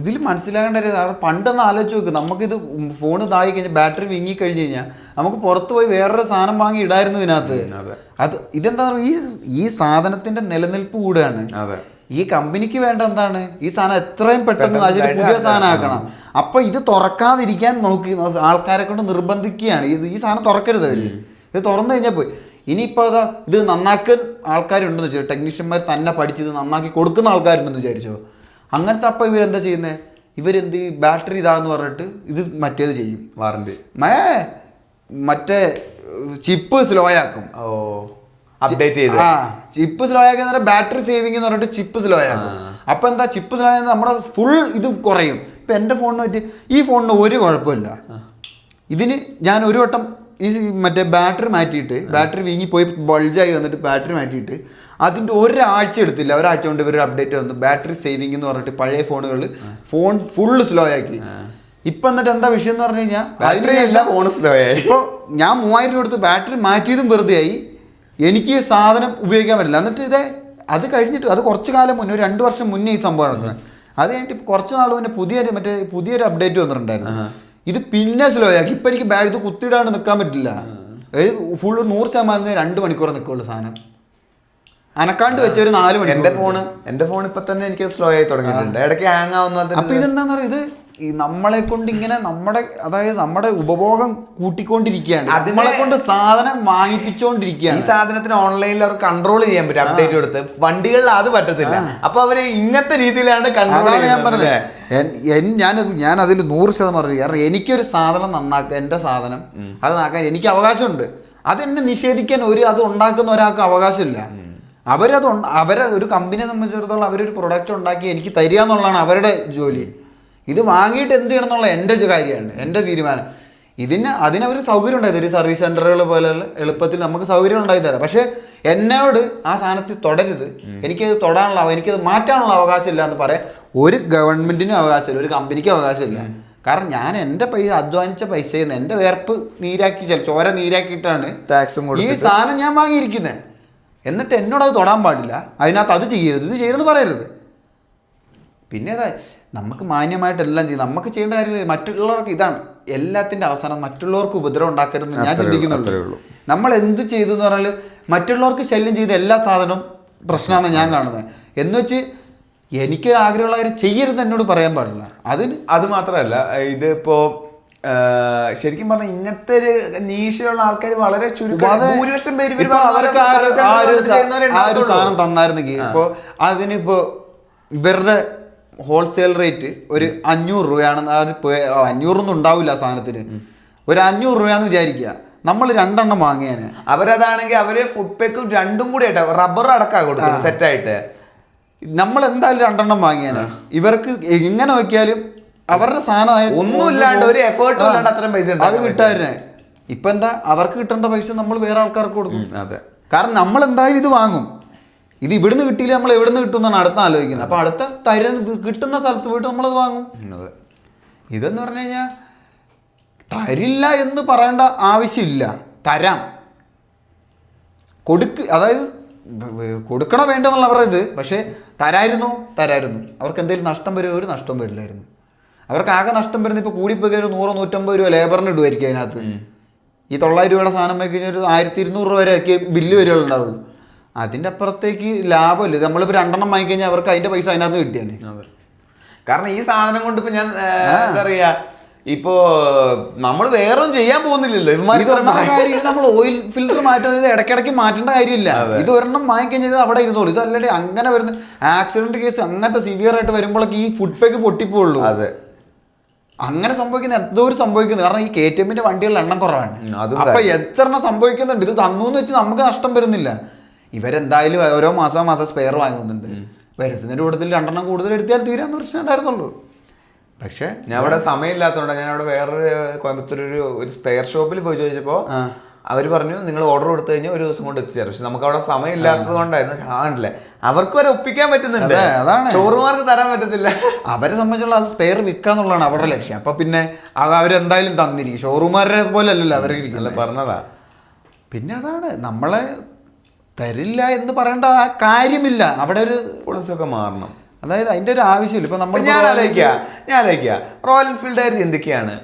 ഇതിൽ മനസ്സിലാക്കേണ്ട ഒരു പണ്ടെന്ന് ആലോചിച്ച് നോക്ക്, നമുക്കിത് ഫോൺ ഇതായി കഴിഞ്ഞാൽ ബാറ്ററി വീങ്ങി കഴിഞ്ഞ് കഴിഞ്ഞാൽ നമുക്ക് പുറത്ത് പോയി വേറൊരു സാധനം വാങ്ങി ഇടായിരുന്നു ഇതിനകത്ത്. അത് ഇതെന്താ ഈ സാധനത്തിന്റെ നിലനിൽപ്പ് കൂടെയാണ്. ഈ കമ്പനിക്ക് വേണ്ട എന്താണ് ഈ സാധനം എത്രയും പെട്ടെന്ന് അതിൽ പുതിയ സാധനം ആക്കണം. അപ്പൊ ഇത് തുറക്കാതിരിക്കാൻ നോക്കി ആൾക്കാരെ കൊണ്ട് നിർബന്ധിക്കുകയാണ്. ഈ സാധനം തുറക്കരുത് അവര്. ഇത് തുറന്നു കഴിഞ്ഞാൽ പോയി. ഇനിയിപ്പോൾ അതാ ഇത് നന്നാക്കാൻ ആൾക്കാരുണ്ടെന്ന് വെച്ചോ, ടെക്നീഷ്യന്മാർ തന്നെ പഠിച്ചത് നന്നാക്കി കൊടുക്കുന്ന ആൾക്കാരുണ്ടെന്ന് വിചാരിച്ചോ. അങ്ങനത്തെ അപ്പം ഇവരെന്താ ചെയ്യുന്നത്, ഇവരെന്ത് ബാറ്ററി ഇതാന്ന് പറഞ്ഞിട്ട് ഇത് മറ്റേത് ചെയ്യും, വാറണ്ടി മറ്റേ ചിപ്പ് സ്ലോ ആക്കും. അപ്ഡേറ്റ് ചെയ്ത് ചിപ്പ് സ്ലോ ആക്കി ബാറ്ററി സേവിങ് എന്ന് പറഞ്ഞിട്ട് ചിപ്പ് സ്ലോ ആക്കും. അപ്പൊ എന്താ ചിപ്പ് സ്ലോ ആയത് നമ്മുടെ ഫുൾ ഇത് കുറയും. ഇപ്പൊ എൻ്റെ ഫോണിന് പറ്റി ഈ ഫോണിന് ഒരു കുഴപ്പമില്ല. ഇതിന് ഞാൻ ഒരു വട്ടം ഈ മറ്റേ ബാറ്ററി മാറ്റിയിട്ട് ബാറ്ററി വീങ്ങി പോയി ബൾജായി വന്നിട്ട് ബാറ്ററി മാറ്റിയിട്ട് അതിൻ്റെ ഒരാഴ്ച എടുത്തില്ല. ഒരാഴ്ച കൊണ്ട് ഇവർ അപ്ഡേറ്റ് വന്നു ബാറ്ററി സേവിങ് എന്ന് പറഞ്ഞിട്ട് പഴയ ഫോണുകളിൽ ഫോൺ ഫുള്ള് സ്ലോ ആക്കി. ഇപ്പൊ എന്നിട്ട് എന്താ വിഷയം എന്ന് പറഞ്ഞു കഴിഞ്ഞാൽ ഫോൺ സ്ലോ ആയി. ഇപ്പോൾ ഞാൻ 3000 രൂപ കൊടുത്ത് ബാറ്ററി മാറ്റിയതും വെറുതെ ആയി, എനിക്ക് സാധനം ഉപയോഗിക്കാൻ പറ്റില്ല. എന്നിട്ട് അത് കഴിഞ്ഞിട്ട് അത് കുറച്ച് കാലം മുന്നേ, ഒരു 2 വർഷം മുന്നേ ഈ സംഭവം നടക്കുന്നത്. അത് കഴിഞ്ഞിട്ട് കുറച്ച് നാൾ മുന്നേ പുതിയൊരു അപ്ഡേറ്റ് വന്നിട്ടുണ്ടായിരുന്നു. ഇത് പിന്നെ സ്ലോ ആക്കി. ഇപ്പം എനിക്ക് ഇത് കുത്തിയിടാണ്ട് നിൽക്കാൻ പറ്റില്ല. ഫുൾ 100% 2 മണിക്കൂർ നിൽക്കുള്ളൂ സാധനം. അനക്കാണ്ട് വെച്ച ഒരു 4 മണിക്കൂർ. എന്റെ ഫോൺ ഇപ്പൊ തന്നെ എനിക്ക് സ്ലോ ആയി തുടങ്ങിയിട്ടുണ്ട്, ഇടയ്ക്ക് ഹാങ് ആവുന്ന. അപ്പൊ ഇതെന്താന്ന് പറയുക, ഇത് ഈ നമ്മളെ കൊണ്ട് ഇങ്ങനെ നമ്മുടെ ഉപഭോഗം കൂട്ടിക്കൊണ്ടിരിക്കുകയാണ്, നമ്മളെ കൊണ്ട് സാധനം വാങ്ങിപ്പിച്ചോണ്ടിരിക്കുകയാണ്. ഈ സാധനത്തിന് ഓൺലൈനിൽ അവർ കൺട്രോൾ ചെയ്യാൻ പറ്റും, അപ്ഡേറ്റ് കൊടുത്ത്. വണ്ടികളിൽ അത് പറ്റത്തില്ല. അപ്പൊ അവര് ഇങ്ങനത്തെ രീതിയിലാണ് കൺട്രോൾ. ഞാൻ പറഞ്ഞത് ഞാൻ അതിൽ 100% പറഞ്ഞു. കാരണം എനിക്കൊരു സാധനം നന്നാക്കാൻ, എൻ്റെ സാധനം അത് നന്നാക്കാൻ എനിക്ക് അവകാശമുണ്ട്. അതെന്നെ നിഷേധിക്കാൻ അത് ഉണ്ടാക്കുന്ന ഒരാൾക്ക് അവകാശമില്ല. അവരെ ഒരു കമ്പനിയെ സംബന്ധിച്ചിടത്തോളം അവരൊരു പ്രൊഡക്റ്റ് ഉണ്ടാക്കി എനിക്ക് തരിക എന്നുള്ളതാണ് അവരുടെ ജോലി. ഇത് വാങ്ങിയിട്ട് എന്ത് ചെയ്യണം എന്നുള്ള എൻ്റെ കാര്യമാണ്, എൻ്റെ തീരുമാനം. അതിനൊരു സൗകര്യം ഉണ്ടായി തരും. സർവീസ് സെൻ്ററുകൾ പോലെയുള്ള എളുപ്പത്തിൽ നമുക്ക് സൗകര്യം ഉണ്ടായി തരാം. പക്ഷേ എന്നോട് ആ സാധനത്തിൽ തുടരുത്, എനിക്കത് എനിക്കത് മാറ്റാനുള്ള അവകാശമില്ല എന്ന് പറയാൻ ഒരു ഗവൺമെൻറ്റിനും അവകാശമില്ല, ഒരു കമ്പനിക്കും അവകാശമില്ല. കാരണം ഞാൻ എൻ്റെ അധ്വാനിച്ച പൈസയിൽ നിന്ന് എൻ്റെ വേർപ്പ് നീരാക്കി, ചോര നീരാക്കിയിട്ടാണ് ടാക്സും ഈ സാധനം ഞാൻ വാങ്ങിയിരിക്കുന്നത്. എന്നിട്ട് എന്നോട് അത് തൊടാൻ പാടില്ല, അതിനകത്ത് അത് ചെയ്യരുത്, ഇത് ചെയ്യരുതെന്ന് പറയരുത്. പിന്നെ നമുക്ക് മാന്യമായിട്ടെല്ലാം ചെയ്യും. നമുക്ക് ചെയ്യേണ്ട കാര്യമില്ല. മറ്റുള്ളവർക്ക് ഇതാണ് എല്ലാത്തിൻ്റെ അവസാനം, മറ്റുള്ളവർക്ക് ഉപദ്രവം ഉണ്ടാക്കരുതെന്ന് ഞാൻ ചിന്തിക്കുന്നുള്ളൂ. നമ്മൾ എന്ത് ചെയ്തു എന്ന് പറഞ്ഞാൽ മറ്റുള്ളവർക്ക് ശല്യം ചെയ്ത എല്ലാ സാധനവും പ്രശ്നമാണെന്ന് ഞാൻ കാണുന്നത്. എന്ന് വെച്ച് എനിക്ക് ആഗ്രഹമുള്ള കാര്യം ചെയ്യരുത് എന്നോട് പറയാൻ പാടില്ല. അത് മാത്രമല്ല, ഇതിപ്പോ ശരിക്കും പറഞ്ഞാൽ ഇങ്ങനത്തെ ഒരു നീശയുള്ള ആൾക്കാർ വളരെ ഭൂരിപക്ഷം പേര് സാധനം തന്നായിരുന്നെങ്കിൽ ഇപ്പോൾ അതിനിപ്പോ ഇവരുടെ ഹോൾസെയിൽ റേറ്റ് ഒരു 500 രൂപയാണെന്ന്. 500 ഉണ്ടാവില്ല ആ സാധനത്തിന്. ഒരു 500 രൂപയാന്ന് വിചാരിക്കുക, നമ്മൾ 2 എണ്ണം വാങ്ങിയാന്. അവരതാണെങ്കിൽ അവര് ഫുഡ് പേക്കും 2 കൂടി ആയിട്ട് റബ്ബർ അടക്കം കൊടുക്കും സെറ്റായിട്ട്. നമ്മൾ എന്തായാലും 2 എണ്ണം വാങ്ങിയാന്. ഇവർക്ക് എങ്ങനെ നോക്കിയാലും അവരുടെ സാധനം ഒന്നുമില്ലാണ്ട് ഒരു എഫേർട്ടും ഇല്ലാണ്ട് അത്രയും പൈസ അത് കിട്ടാതിരുന്നേ. ഇപ്പൊ എന്താ അവർക്ക് കിട്ടേണ്ട പൈസ നമ്മൾ വേറെ ആൾക്കാർക്ക് കൊടുക്കും. അതെ, കാരണം നമ്മൾ എന്തായാലും ഇത് വാങ്ങും. ഇത് ഇവിടുന്ന് കിട്ടിയില്ല, നമ്മൾ എവിടുന്ന് കിട്ടുമെന്നാണ് അടുത്ത ആലോചിക്കുന്നത്. അപ്പൊ അടുത്ത കിട്ടുന്ന സ്ഥലത്ത് പോയിട്ട് നമ്മളത് വാങ്ങും. ഇതെന്ന് പറഞ്ഞു കഴിഞ്ഞാൽ തരില്ല എന്ന് പറയേണ്ട ആവശ്യമില്ല, തരാം, അതായത് കൊടുക്കണോ വേണ്ടെന്നുള്ള അവരുടെ ഇത്. പക്ഷേ തരായിരുന്നു. അവർക്ക് എന്തെങ്കിലും നഷ്ടം വരുമോ? ഒരു നഷ്ടം വരില്ലായിരുന്നു. അവർക്ക് ആകെ നഷ്ടം വരുന്നത് ഇപ്പോൾ കൂടിപ്പോയി ഒരു 100-150 രൂപ ലേബറിന് ഇടുമായിരിക്കും അതിനകത്ത്. ഈ 900 രൂപയുടെ സാധനം വയ്ക്കഴിഞ്ഞാൽ ഒരു 1200 രൂപ വരെയൊക്കെ ബില്ല് വരെയുണ്ടാവുള്ളൂ. അതിൻ്റെ അപ്പുറത്തേക്ക് ലാഭമില്ല. നമ്മളിപ്പോൾ 2 എണ്ണം വാങ്ങിക്കഴിഞ്ഞാൽ അവർക്ക് അതിൻ്റെ പൈസ അതിനകത്ത് കിട്ടിയാണ്. കാരണം ഈ സാധനം കൊണ്ട് ഇപ്പം ഞാൻ എന്താ പറയുക, ഇപ്പോ നമ്മൾ വേറെ ചെയ്യാൻ പോകുന്നില്ലല്ലോ. ഇത് നമ്മൾ ഓയിൽ ഫിൽറ്റർ മാറ്റുന്നത് ഇടയ്ക്കിടയ്ക്ക് മാറ്റേണ്ട കാര്യമില്ല. ഇത് ഒരെണ്ണം വാങ്ങിക്കഴിഞ്ഞാൽ അവിടെ ഇരുന്നോളൂ. ഇത് അല്ലാതെ അങ്ങനെ വരുന്ന ആക്സിഡന്റ് കേസ് അങ്ങനത്തെ സിവിയർ ആയിട്ട് വരുമ്പോഴൊക്കെ ഈ ഫുഡ് പാക്ക് പൊട്ടിപ്പോയുള്ളൂ. അതെ, അങ്ങനെ സംഭവിക്കുന്ന എന്തോ സംഭവിക്കുന്നത്. കാരണം ഈ KTM വണ്ടികളുടെ എണ്ണം കുറവാണ്. അപ്പൊ എത്ര എണ്ണം സംഭവിക്കുന്നുണ്ട്. ഇത് തന്നു എന്ന് വെച്ച് നമുക്ക് നഷ്ടം വരുന്നില്ല. ഇവരെന്തായാലും ഓരോ മാസം സ്പെയർ വാങ്ങുന്നുണ്ട്. വരുന്നതിന്റെ കൂട്ടത്തിൽ 2 എണ്ണം കൂടുതൽ എടുത്താൽ തീരാന്ന് പ്രശ്നം ഉണ്ടായിരുന്നുള്ളൂ. പക്ഷെ ഞാൻ അവിടെ സമയമില്ലാത്തതുകൊണ്ട് ഞാൻ അവിടെ വേറൊരു കോയമ്പത്തൂർ ഒരു സ്പെയർ ഷോപ്പിൽ പോയി ചോദിച്ചപ്പോൾ അവർ പറഞ്ഞു നിങ്ങൾ ഓർഡർ കൊടുത്തു കഴിഞ്ഞാൽ 1 ദിവസം കൊണ്ട് എത്തിച്ചേരും. പക്ഷെ നമുക്ക് അവിടെ സമയം ഇല്ലാത്തത് കൊണ്ടായിരുന്നു. ആണല്ലേ, അവർക്ക് വരെ ഒപ്പിക്കാൻ പറ്റുന്നുണ്ട്. അതാണ്, ഷോറൂമാർക്ക് തരാൻ പറ്റത്തില്ല. അവരെ സംബന്ധിച്ചുള്ള അത് സ്പെയർ വിൽക്കാന്നുള്ളതാണ് അവരുടെ ലക്ഷ്യം. അപ്പൊ പിന്നെ അവരെന്തായാലും തന്നിരിക്കും. ഷോറൂമാരുടെ പോലെ അല്ലല്ലോ അവർ പറഞ്ഞതാ. പിന്നെ അതാണ്, നമ്മളെ തരില്ല എന്ന് പറയേണ്ട കാര്യമില്ല. അവിടെ ഒരു പോളിസിയൊക്കെ മാറണം. അതായത് അതിന്റെ ഒരു ആവശ്യമില്ല. ഇപ്പൊ നമ്മൾ ഞാൻ ആലോചിക്കുക റോയൽ എൻഫീൽഡുകാർ ചിന്തിക്കുകയാണ്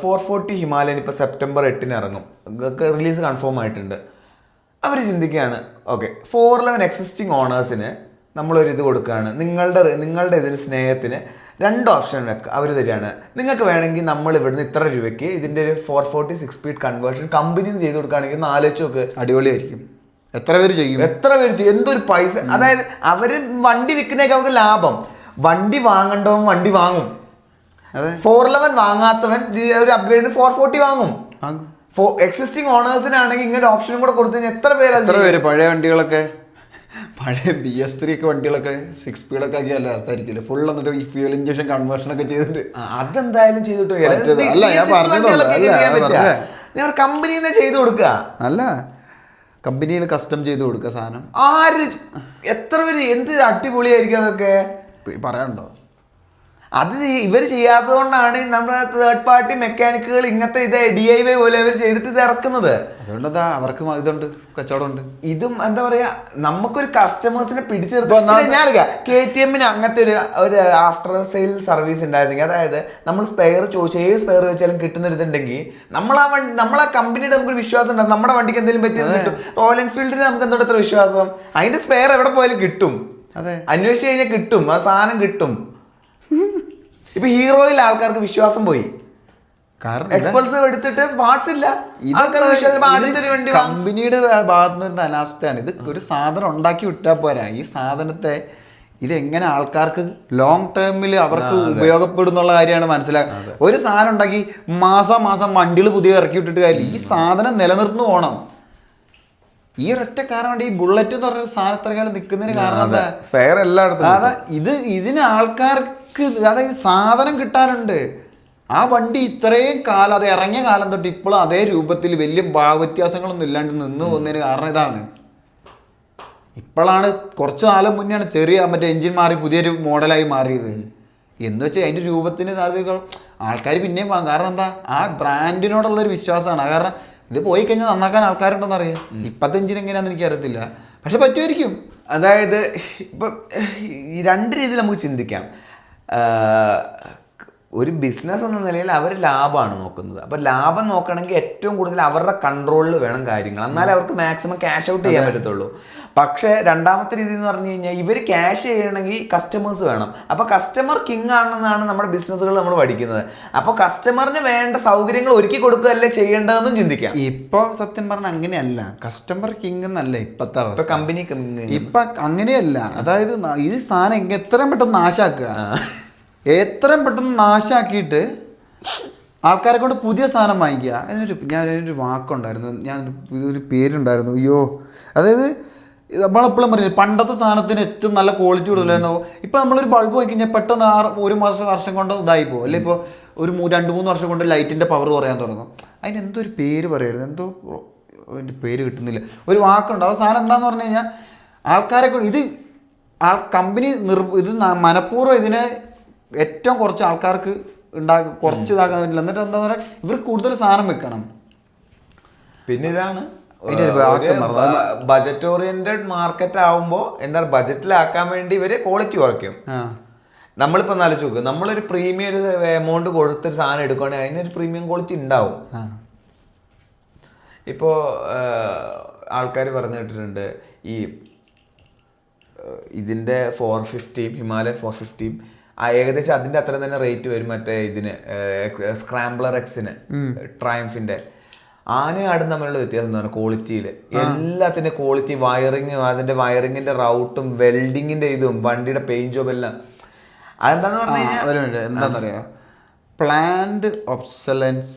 440 ഹിമാലയൻ ഇപ്പോൾ സെപ്റ്റംബർ 8 ഇറങ്ങും, റിലീസ് കൺഫേം ആയിട്ടുണ്ട്. അവർ ചിന്തിക്കുകയാണ് ഓക്കെ 411 എക്സിസ്റ്റിംഗ് ഓണേഴ്സിന് നമ്മളൊരു ഇത് കൊടുക്കുകയാണ്, നിങ്ങളുടെ ഇതിന് സ്നേഹത്തിന് 2 ഓപ്ഷൻ അവർ തരികയാണ്. നിങ്ങൾക്ക് വേണമെങ്കിൽ നമ്മൾ ഇവിടുന്ന് ഇത്ര രൂപയ്ക്ക് ഇതിൻ്റെ ഒരു 440 6 സ്പീഡ് കൺവേർഷൻ കമ്പനിന്ന് ചെയ്ത് കൊടുക്കുകയാണെങ്കിൽ ഒന്ന് ആലോചിച്ച് നോക്ക്, അടിപൊളിയായിരിക്കും. എത്ര പേര് ചെയ്യും, എന്തൊരു പൈസ. അതായത് അവര് വണ്ടി വിൽക്കുന്നതൊക്കെ അവർക്ക് ലാഭം. വണ്ടി വാങ്ങണ്ടവൻ വണ്ടി വാങ്ങും. 411 വാങ്ങാത്തവൻ ഒരു അപ്ഗ്രേഡ് 440 വാങ്ങും. എക്സിസ്റ്റിംഗ് ഓണേഴ്സിനാണെങ്കിൽ ഇങ്ങനെ ഓപ്ഷനും കൂടെ കൊടുത്തു കഴിഞ്ഞാൽ എത്ര പേര് പഴയ വണ്ടികളൊക്കെ, പഴയ BS3 ഒക്കെ വണ്ടികളൊക്കെ 6 സ്പീഡൊക്കെ ആക്കിയല്ല അവസ്ഥയായിരിക്കില്ല. ഫുൾ എന്നിട്ട് ഈ ഫ്യൂൽ ഇഞ്ചക്ഷൻ കൺവേർഷൻ ഒക്കെ ചെയ്തിട്ട് അതെന്തായാലും ചെയ്തിട്ട് കമ്പനിന്ന് ചെയ്ത് കൊടുക്കുക. അല്ല, കമ്പനിയിൽ കസ്റ്റം ചെയ്ത് കൊടുക്കുക സാധനം. എത്ര പേര് എന്ത് അടിപൊളിയായിരിക്കും അതൊക്കെ. പറയാനുണ്ടോ? അത് ഇവർ ചെയ്യാത്തത് കൊണ്ടാണ് നമ്മുടെ തേർഡ് പാർട്ടി മെക്കാനിക്കുകൾ ഇങ്ങനത്തെ ഇത് DIY പോലെ അവർ ചെയ്തിട്ട് ഇത് ഇറക്കുന്നത്. അതുകൊണ്ടെന്താ അവർക്ക് ഇതുണ്ട്, കച്ചവടമുണ്ട്. ഇതും എന്താ പറയാ, നമുക്കൊരു കസ്റ്റമേഴ്സിനെ പിടിച്ചെടുത്ത് ഞാൻ KTM അങ്ങനത്തെ ഒരു ആഫ്റ്റർ സെയിൽ സർവീസ് ഉണ്ടായിരുന്നെങ്കിൽ, അതായത് നമ്മൾ സ്പെയർ ചോദിച്ചാൽ ഏത് സ്പെയർ ചോദിച്ചാലും കിട്ടുന്നൊരിതുണ്ടെങ്കിൽ നമ്മളാ കമ്പനിയുടെ നമുക്കൊരു വിശ്വാസം ഉണ്ടാകും. നമ്മുടെ വണ്ടിക്ക് എന്തെങ്കിലും പറ്റിയത് കിട്ടും. റോയൽ എൻഫീൽഡിന് നമുക്ക് എന്തോടെ എത്ര വിശ്വാസം, അതിന്റെ സ്പെയർ എവിടെ പോയാലും കിട്ടും. അതെ, അന്വേഷിച്ച് കഴിഞ്ഞാൽ കിട്ടും, ആ സാധനം കിട്ടും. ഇപ്പൊ ഹീറോയിൽ ആൾക്കാർക്ക് വിശ്വാസം പോയി, കാരണം എക്സ്പൾസ് എടുത്തിട്ട് പാർട്സ് ഇല്ല. കമ്പനിയുടെ ഭാഗത്ത് നിന്ന് അനാസ്ഥയാണ്. ഇത് ഒരു സാധനം ഉണ്ടാക്കി വിട്ടാൽ പോരാ, ഈ സാധനത്തെ ഇതെങ്ങനെ ആൾക്കാർക്ക് ലോങ് ടേമിൽ അവർക്ക് ഉപയോഗപ്പെടുന്നുള്ള കാര്യമാണ് മനസ്സിലാക്കുക. ഒരു സാധനം ഉണ്ടാക്കി മാസം വണ്ടികൾ പുതിയ ഇറക്കി വിട്ടിട്ട് കാര്യമില്ല. ഈ സാധനം നിലനിർത്തുന്നു പോകണം. ഈ ഒരൊറ്റ കാരണം ഈ ബുള്ളറ്റ് എന്ന് പറഞ്ഞ സാധനത്തിനെക്കാളും നിൽക്കുന്നതിന് കാരണം അതാ, ഇതിന് ആൾക്കാർക്ക് അതായത് സാധനം കിട്ടാനുണ്ട്. ആ വണ്ടി ഇത്രയും കാലം, അത് ഇറങ്ങിയ കാലം തൊട്ട് ഇപ്പോഴും അതേ രൂപത്തിൽ വലിയ ഭാവവ്യത്യാസങ്ങളൊന്നും ഇല്ലാണ്ട് നിന്ന് പോകുന്നതിന് കാരണം ഇതാണ്. ഇപ്പോഴാണ് കുറച്ച് കാലം മുന്നെയാണ് ചെറിയ മറ്റേ എഞ്ചിൻ മാറി പുതിയൊരു മോഡലായി മാറിയത്. എന്ന് വെച്ചാൽ അതിൻ്റെ രൂപത്തിന് സാധ്യത ആൾക്കാർ പിന്നെയും വാങ്ങും. കാരണം എന്താ, ആ ബ്രാൻഡിനോടുള്ളൊരു വിശ്വാസമാണ്. കാരണം ഇത് പോയി കഴിഞ്ഞാൽ നന്നാക്കാൻ ആൾക്കാരുണ്ടെന്ന് അറിയാം. ഇപ്പോഴത്തെ എഞ്ചിൻ എങ്ങനെയാണെന്ന് എനിക്കറിയത്തില്ല, പക്ഷെ പറ്റുമായിരിക്കും. അതായത് ഇപ്പം ഈ 2 രീതിയിൽ നമുക്ക് ചിന്തിക്കാം. ഒരു ബിസിനസ് എന്ന നിലയിൽ അവർ ലാഭമാണ് നോക്കുന്നത്. അപ്പോൾ ലാഭം നോക്കണമെങ്കിൽ ഏറ്റവും കൂടുതൽ അവരുടെ കൺട്രോളിൽ വേണം കാര്യങ്ങൾ, എന്നാലേ അവർക്ക് മാക്സിമം ക്യാഷ് ഔട്ട് ചെയ്യാൻ പറ്റത്തുള്ളൂ. പക്ഷേ രണ്ടാമത്തെ രീതി എന്ന് പറഞ്ഞു കഴിഞ്ഞാൽ ഇവർ ക്യാഷ് ചെയ്യണമെങ്കിൽ കസ്റ്റമേഴ്സ് വേണം. അപ്പോൾ കസ്റ്റമർ കിങ് ആണെന്നാണ് നമ്മുടെ ബിസിനസ്സുകൾ നമ്മൾ പഠിക്കുന്നത്. അപ്പോൾ കസ്റ്റമറിന് വേണ്ട സൗകര്യങ്ങൾ ഒരുക്കി കൊടുക്കുകയല്ലേ ചെയ്യേണ്ടതെന്നും ചിന്തിക്കാം. ഇപ്പോൾ സത്യം പറഞ്ഞാൽ അങ്ങനെയല്ല, കസ്റ്റമർ കിങ് എന്നല്ല ഇപ്പോഴത്തെ അവസ്ഥ. കമ്പനി ഇപ്പം അങ്ങനെയല്ല. അതായത് ഈ സാധനം എത്രയും പെട്ടെന്ന് നാശാക്കുക, എത്രയും പെട്ടെന്ന് നാശാക്കിയിട്ട് ആൾക്കാരെ കൊണ്ട് പുതിയ സാധനം വാങ്ങിക്കുക. അതിനൊരു വാക്കുണ്ടായിരുന്നു, ഇതൊരു പേരുണ്ടായിരുന്നു, അയ്യോ. അതായത് നമ്മളെപ്പോഴും പറഞ്ഞില്ല, പണ്ടത്തെ സാധനത്തിന് ഏറ്റവും നല്ല ക്വാളിറ്റി കൂടുതലായിരുന്നു. ഇപ്പം നമ്മളൊരു ബൾബ് വാങ്ങിക്കഴിഞ്ഞാൽ പെട്ടെന്ന് 1 വർഷം കൊണ്ട് ഇതായി പോകും. അല്ലെ ഇപ്പോൾ ഒരു 2-3 വർഷം കൊണ്ട് ലൈറ്റിൻ്റെ പവർ കുറയാൻ തുടങ്ങും. അതിനെന്തോ ഒരു പേര് പറയായിരുന്നു, എന്തോ അതിൻ്റെ പേര് കിട്ടുന്നില്ല. ഒരു വാക്കുണ്ട്. ആ സാധനം എന്താണെന്ന് പറഞ്ഞു കഴിഞ്ഞാൽ ആൾക്കാരെ കൊണ്ട് ഇത് കമ്പനി ഇത് മനഃപൂർവ്വം ഇതിനെ ഏറ്റവും കുറച്ച് ആൾക്കാർക്ക് കുറച്ച് ഇതാക്കാൻ പറ്റില്ല. എന്നിട്ട് എന്താ പറയുക, ഇവർക്ക് കൂടുതൽ സാധനം വെക്കണം. പിന്നെ ഇതാണ് ബജറ്റ് ഓറിയന്റഡ് മാർക്കറ്റ് ആവുമ്പോൾ എന്താ ബജറ്റിലാക്കാൻ വേണ്ടി ഇവര് ക്വാളിറ്റി കുറയ്ക്കും. നമ്മളിപ്പോൾ ആലോചിച്ച് നോക്കുക, നമ്മളൊരു പ്രീമിയം ഒരു എമൗണ്ട് കൊടുത്തൊരു സാധനം എടുക്കുകയാണെങ്കിൽ അതിനൊരു പ്രീമിയം ക്വാളിറ്റി ഉണ്ടാവും. ഇപ്പോൾ ആൾക്കാർ പറഞ്ഞു കേട്ടിട്ടുണ്ട് ഈ ഇതിൻ്റെ 450 ഹിമാലയൻ 450 ഏകദേശം അതിന്റെ അത്ര തന്നെ റേറ്റ് വരും മറ്റേ ഇതിന് സ്ക്രാംബ്ലർ എക്സിന് ട്രയംഫിന്റെ. ആനയും ആടും തമ്മിലുള്ള വ്യത്യാസം എന്ന് പറഞ്ഞാൽ ക്വാളിറ്റിയിൽ, എല്ലാത്തിന്റെ ക്വാളിറ്റി, വയറിങ്, അതിന്റെ വയറിങ്ങിന്റെ റൗട്ടും വെൽഡിങ്ങിന്റെ ഇതും വണ്ടിയുടെ പെയിന്റ് ജോബ് എല്ലാം. അതെന്താന്ന് പറഞ്ഞു കഴിഞ്ഞാൽ എന്താണെന്നറിയോ, പ്ലാന്റ് ഒബ്സലസൻസ്,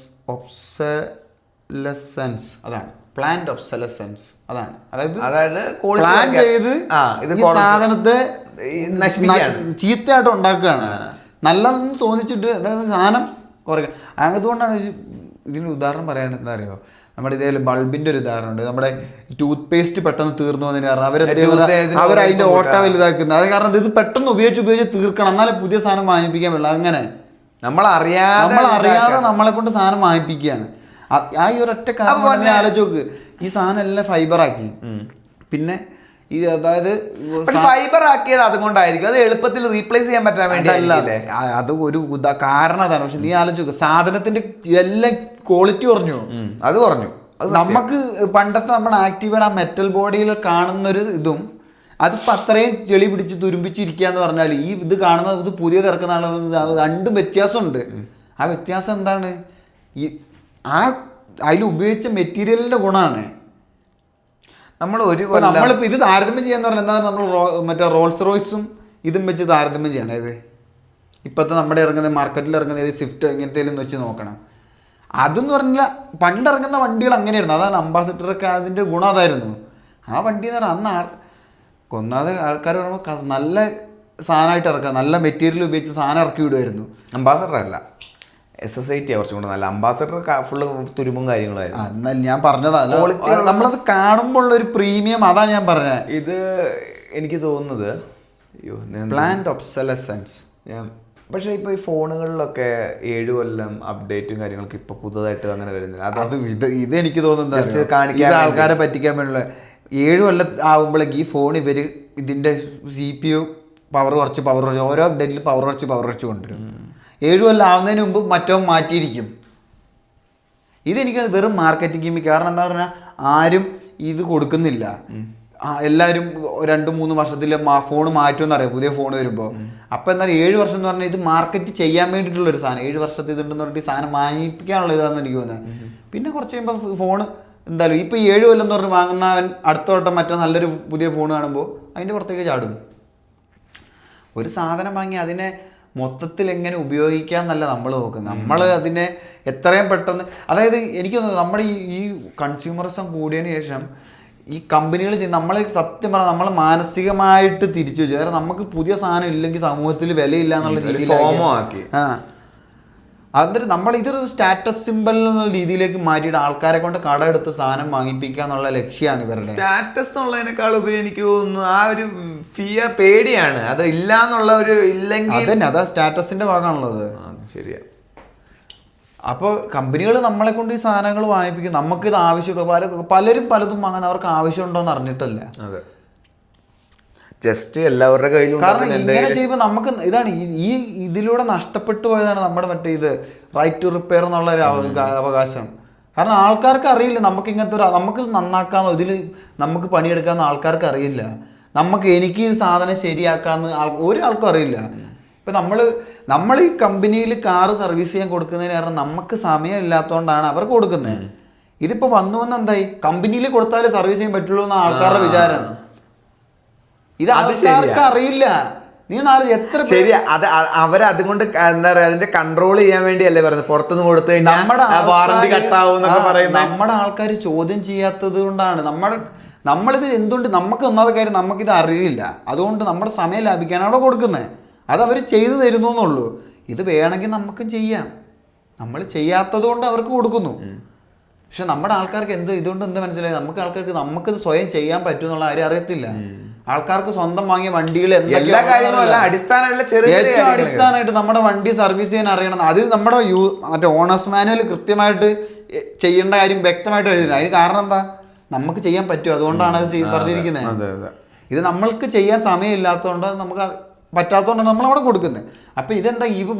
അതാണ് പ്ലാന്റ് ഒബ്സലസൻസ്. അതാണ് അതായത് പ്ലാൻ ചെയ്ത് ഈ സാധനത്തെ ചീത്തയായിട്ട് ഉണ്ടാക്കുകയാണ്, നല്ലതെന്ന് തോന്നിച്ചിട്ട് അതായത് സാധനം കുറയ്ക്കുക. അതുകൊണ്ടാണ് ഇതിന് ഉദാഹരണം പറയാനായിട്ട് എന്താ അറിയോ, നമ്മുടെ ഇതേ ബൾബിന്റെ ഒരു ഉദാഹരണം ഉണ്ട്. നമ്മുടെ ടൂത്ത് പേസ്റ്റ് പെട്ടെന്ന് തീർന്നു പോകുന്നതിന് കാരണം അവരതിന്റെ ഓട്ട വലുതാക്കുന്നത്. അത് കാരണം ഇത് പെട്ടെന്ന് ഉപയോഗിച്ച് തീർക്കണം, എന്നാലേ പുതിയ സാധനം വാങ്ങിപ്പിക്കാൻ പറ്റില്ല. അങ്ങനെ നമ്മളറിയാതെ നമ്മളെ കൊണ്ട് സാധനം വാങ്ങിപ്പിക്കുകയാണ്. ആ ഈ ഒരൊറ്റ കാരണം ആലോചിച്ച് നോക്ക്, ഈ സാധനം എല്ലാം ഫൈബറാക്കി. പിന്നെ ഈ അതായത് ഫൈബർ ആക്കിയത് അതുകൊണ്ടായിരിക്കും, അത് എളുപ്പത്തിൽ റീപ്ലേസ് ചെയ്യാൻ പറ്റാൻ വേണ്ടി അത് ഒരു കാരണം അതാണ്. പക്ഷെ നീ ആലോചിച്ച് നോക്ക്, സാധനത്തിന്റെ എല്ലാം ക്വാളിറ്റി കുറഞ്ഞു, അത് കുറഞ്ഞു. നമുക്ക് പണ്ടത്തെ നമ്മുടെ ആക്റ്റീവയുടെ ആ മെറ്റൽ ബോഡിയിൽ കാണുന്നൊരു ഇതും അതിപ്പോൾ അത്രയും ചെളി പിടിച്ച് തുരുമ്പിച്ചിരിക്കുക എന്ന് പറഞ്ഞാൽ ഈ ഇത് കാണുന്നത് ഇത് പുതിയത് ഇറക്കുന്ന രണ്ടും വ്യത്യാസമുണ്ട്. ആ വ്യത്യാസം എന്താണ്, ഈ അതിൽ ഉപയോഗിച്ച മെറ്റീരിയലിന്റെ ഗുണമാണ്. നമ്മളിപ്പോൾ ഇത് താരതമ്യം ചെയ്യാന്ന് പറഞ്ഞാൽ എന്താ, നമ്മൾ മറ്റേ റോൾസ് റോയ്സും ഇതും വെച്ച് താരതമ്യം ചെയ്യണം. ഇത് ഇപ്പോഴത്തെ നമ്മുടെ ഇറങ്ങുന്ന മാർക്കറ്റിൽ ഇറങ്ങുന്ന സ്വിഫ്റ്റ് ഇങ്ങനത്തേലും വെച്ച് നോക്കണം. അതെന്ന് പറഞ്ഞാൽ പണ്ടിറങ്ങുന്ന വണ്ടികൾ അങ്ങനെയായിരുന്നു. അതാണ് അംബാസിഡറൊക്കെ അതിൻ്റെ ഗുണം അതായിരുന്നു. ആ വണ്ടി എന്ന് പറഞ്ഞാൽ അന്ന് കൊന്നാതെ ആൾക്കാർ പറയുമ്പോൾ നല്ല സാധനമായിട്ട് ഇറക്കുക, നല്ല മെറ്റീരിയൽ ഉപയോഗിച്ച് സാധനം ഇറക്കി വിടുമായിരുന്നു. അംബാസഡർ അല്ല, SSIT കുറച്ചും കൂടെ നല്ല. അംബാസഡർ ഫുള്ള് തുരുമ്പും കാര്യങ്ങളായിരുന്നു. എന്നാലും ഞാൻ പറഞ്ഞതാ, നമ്മളത് കാണുമ്പോൾ ഉള്ളൊരു പ്രീമിയം, അതാ ഞാൻ പറഞ്ഞത്. ഇത് എനിക്ക് തോന്നുന്നത് പ്ലാന്റ് ഒബ്സലസൻസ്. പക്ഷേ ഇപ്പോൾ ഈ ഫോണുകളിലൊക്കെ 7 കൊല്ലം അപ്ഡേറ്റും കാര്യങ്ങളൊക്കെ ഇപ്പോൾ പുതുതായിട്ട് അങ്ങനെ വരുന്നില്ല. ഇത് എനിക്ക് തോന്നുന്നത് ആൾക്കാരെ പറ്റിക്കാൻ വേണ്ടിയുള്ള 7 കൊല്ലം ആകുമ്പോഴേക്ക് ഈ ഫോൺ ഇതിൻ്റെ CPU പവർ കുറച്ച് ഓരോ അപ്ഡേറ്റിൽ പവർ കുറച്ച് കൊണ്ടുവരും. 7 കൊല്ലം ആവുന്നതിന് മുമ്പ് മറ്റോ മാറ്റിയിരിക്കും. ഇതെനിക്ക് വെറും മാർക്കറ്റിംഗ് ഗെയിം. കാരണം എന്താ പറഞ്ഞാൽ ആരും ഇത് കൊടുക്കുന്നില്ല. എല്ലാവരും 2-3 വർഷത്തിൽ ഫോൺ മാറ്റുമെന്ന് അറിയാം, പുതിയ ഫോൺ വരുമ്പോൾ. അപ്പോൾ എന്താ 7 വർഷം എന്ന് പറഞ്ഞാൽ ഇത് മാർക്കറ്റ് ചെയ്യാൻ വേണ്ടിയിട്ടുള്ളൊരു സാധനം. 7 വർഷത്തിൽ ഇതുണ്ടെന്ന് പറഞ്ഞിട്ട് ഈ സാധനം വാങ്ങിപ്പിക്കാനുള്ള ഇതാണെന്ന് എനിക്ക് തോന്നുന്നത്. പിന്നെ കുറച്ച് കഴിയുമ്പോൾ ഫോൺ എന്തായാലും ഇപ്പോൾ 7 കൊല്ലം എന്ന് പറഞ്ഞ് വാങ്ങുന്നവൻ അടുത്ത വട്ടം മറ്റോ നല്ലൊരു പുതിയ ഫോൺ കാണുമ്പോൾ അതിൻ്റെ പുറത്തേക്ക് ചാടും. ഒരു സാധനം വാങ്ങി അതിനെ മൊത്തത്തിൽ എങ്ങനെ ഉപയോഗിക്കാമെന്നല്ല നമ്മൾ നോക്കുന്നത്. നമ്മൾ അതിനെ എത്രയും പെട്ടെന്ന്, അതായത് എനിക്ക് തോന്നുന്നത് നമ്മുടെ ഈ കൺസ്യൂമറിസം കൂടിയതിന് ശേഷം ഈ കമ്പനികൾ നമ്മളെ സത്യം പറഞ്ഞാൽ നമ്മൾ മാനസികമായിട്ട് തിരിച്ചു വെച്ചു. അതായത് നമുക്ക് പുതിയ സാധനം ഇല്ലെങ്കിൽ സമൂഹത്തിൽ വിലയില്ല എന്നുള്ള രീതിയിൽ എന്നിട്ട് നമ്മൾ ഇതൊരു സ്റ്റാറ്റസ് സിമ്പൽ എന്നുള്ള രീതിയിലേക്ക് മാറ്റിയിട്ട് ആൾക്കാരെ കൊണ്ട് കട എടുത്ത് സാധനം വാങ്ങിപ്പിക്കുക എന്നുള്ള ലക്ഷ്യമാണ് ഇവരുടെ. സ്റ്റാറ്റസ് എന്നുള്ളതിനേക്കാൾ ഉപരി എനിക്ക് തോന്നുന്നു ആ ഒരു ഫിയർ, പേടിയാണ്. അത് ഇല്ല എന്നുള്ള ഒരു ഇല്ലെങ്കിൽ അതന്നെ, അതാ സ്റ്റാറ്റസിന്റെ ഭാഗമാണുള്ളത്. ശരിയാ. അപ്പോൾ കമ്പനികൾ നമ്മളെ കൊണ്ട് ഈ സാധനങ്ങൾ വാങ്ങിപ്പിക്കും. നമുക്കിത് ആവശ്യമുണ്ടോ, പലരും പലതും വാങ്ങാൻ അവർക്ക് ആവശ്യമുണ്ടോ അറിഞ്ഞിട്ടില്ല. അതെ, ജസ്റ്റ് എല്ലാവരുടെ കയ്യിലും. കാരണം ഇങ്ങനെ ചെയ്യുമ്പോൾ നമുക്ക് ഇതാണ് ഈ ഇതിലൂടെ നഷ്ടപ്പെട്ടു പോയതാണ് നമ്മുടെ മറ്റേ ഇത് റൈറ്റ് ടു റിപ്പയർ എന്നുള്ള ഒരു അവകാശം. കാരണം ആൾക്കാർക്ക് അറിയില്ല നമുക്ക് ഇങ്ങനത്തെ നമുക്ക് നന്നാക്കാന്നോ ഇതിൽ നമുക്ക് പണിയെടുക്കാമെന്ന് ആൾക്കാർക്ക് അറിയില്ല. എനിക്ക് ഈ സാധനം ശരിയാക്കാമെന്ന് ഒരാൾക്കും അറിയില്ല. ഇപ്പം നമ്മൾ ഈ കമ്പനിയിൽ കാറ് സർവീസ് ചെയ്യാൻ കൊടുക്കുന്നതിന് കാരണം നമുക്ക് സമയം ഇല്ലാത്തതുകൊണ്ടാണ് അവർ കൊടുക്കുന്നത്. ഇതിപ്പോൾ വന്നുവെന്ന് എന്തായി, കമ്പനിയിൽ കൊടുത്താലേ സർവീസ് ചെയ്യാൻ പറ്റുള്ളൂ എന്ന ആൾക്കാരുടെ വിചാരം. ഇത് ആൾക്കാർക്ക് അറിയില്ല. നീ എത്ര ശരി, അത് അവരതുകൊണ്ട് എന്താ പറയാ, അതിന്റെ കൺട്രോൾ ചെയ്യാൻ വേണ്ടിയല്ലേ പറയുന്നത്. പുറത്തുനിന്ന് കൊടുത്തു കഴിഞ്ഞാൽ നമ്മുടെ വാറന്റി കട്ടാവും പറയുന്നത്. നമ്മുടെ ആൾക്കാർ ചോദ്യം ചെയ്യാത്തത് കൊണ്ടാണ്. നമ്മളിത് എന്തുകൊണ്ട് നമുക്ക് ഒന്നാമത്തെ കാര്യം നമുക്കിത് അറിയില്ല. അതുകൊണ്ട് നമ്മുടെ സമയം ലാഭിക്കാനാണ് അവിടെ കൊടുക്കുന്നത്. അത് അവർ ചെയ്തു തരുന്നു എന്നുള്ളൂ. ഇത് വേണമെങ്കിൽ നമുക്കും ചെയ്യാം. നമ്മൾ ചെയ്യാത്തത് കൊണ്ട് അവർക്ക് കൊടുക്കുന്നു. പക്ഷെ നമ്മുടെ ആൾക്കാർക്ക് ഇതുകൊണ്ട് എന്ത് മനസ്സിലായി, നമുക്കിത് സ്വയം ചെയ്യാൻ പറ്റും എന്നുള്ള കാര്യം അറിയത്തില്ല. ആൾക്കാർക്ക് സ്വന്തം വാങ്ങിയ വണ്ടികൾ എല്ലാ കാര്യങ്ങളും അടിസ്ഥാനമായിട്ട് നമ്മുടെ വണ്ടി സർവീസ് ചെയ്യാൻ അറിയണം. അത് നമ്മുടെ മറ്റേ ഓണേഴ്സ് മാനുവൽ കൃത്യമായിട്ട് ചെയ്യേണ്ട കാര്യം വ്യക്തമായിട്ട് എഴുതുന്നത്. അതിന് കാരണം എന്താ, നമുക്ക് ചെയ്യാൻ പറ്റും, അതുകൊണ്ടാണ് അത് പറഞ്ഞിരിക്കുന്നത്. ഇത് നമ്മൾക്ക് ചെയ്യാൻ സമയം ഇല്ലാത്തതുകൊണ്ട് നമുക്ക് പറ്റാത്തതുകൊണ്ടാണ് നമ്മളവിടെ കൊടുക്കുന്നത്. അപ്പം ഇതെന്താ,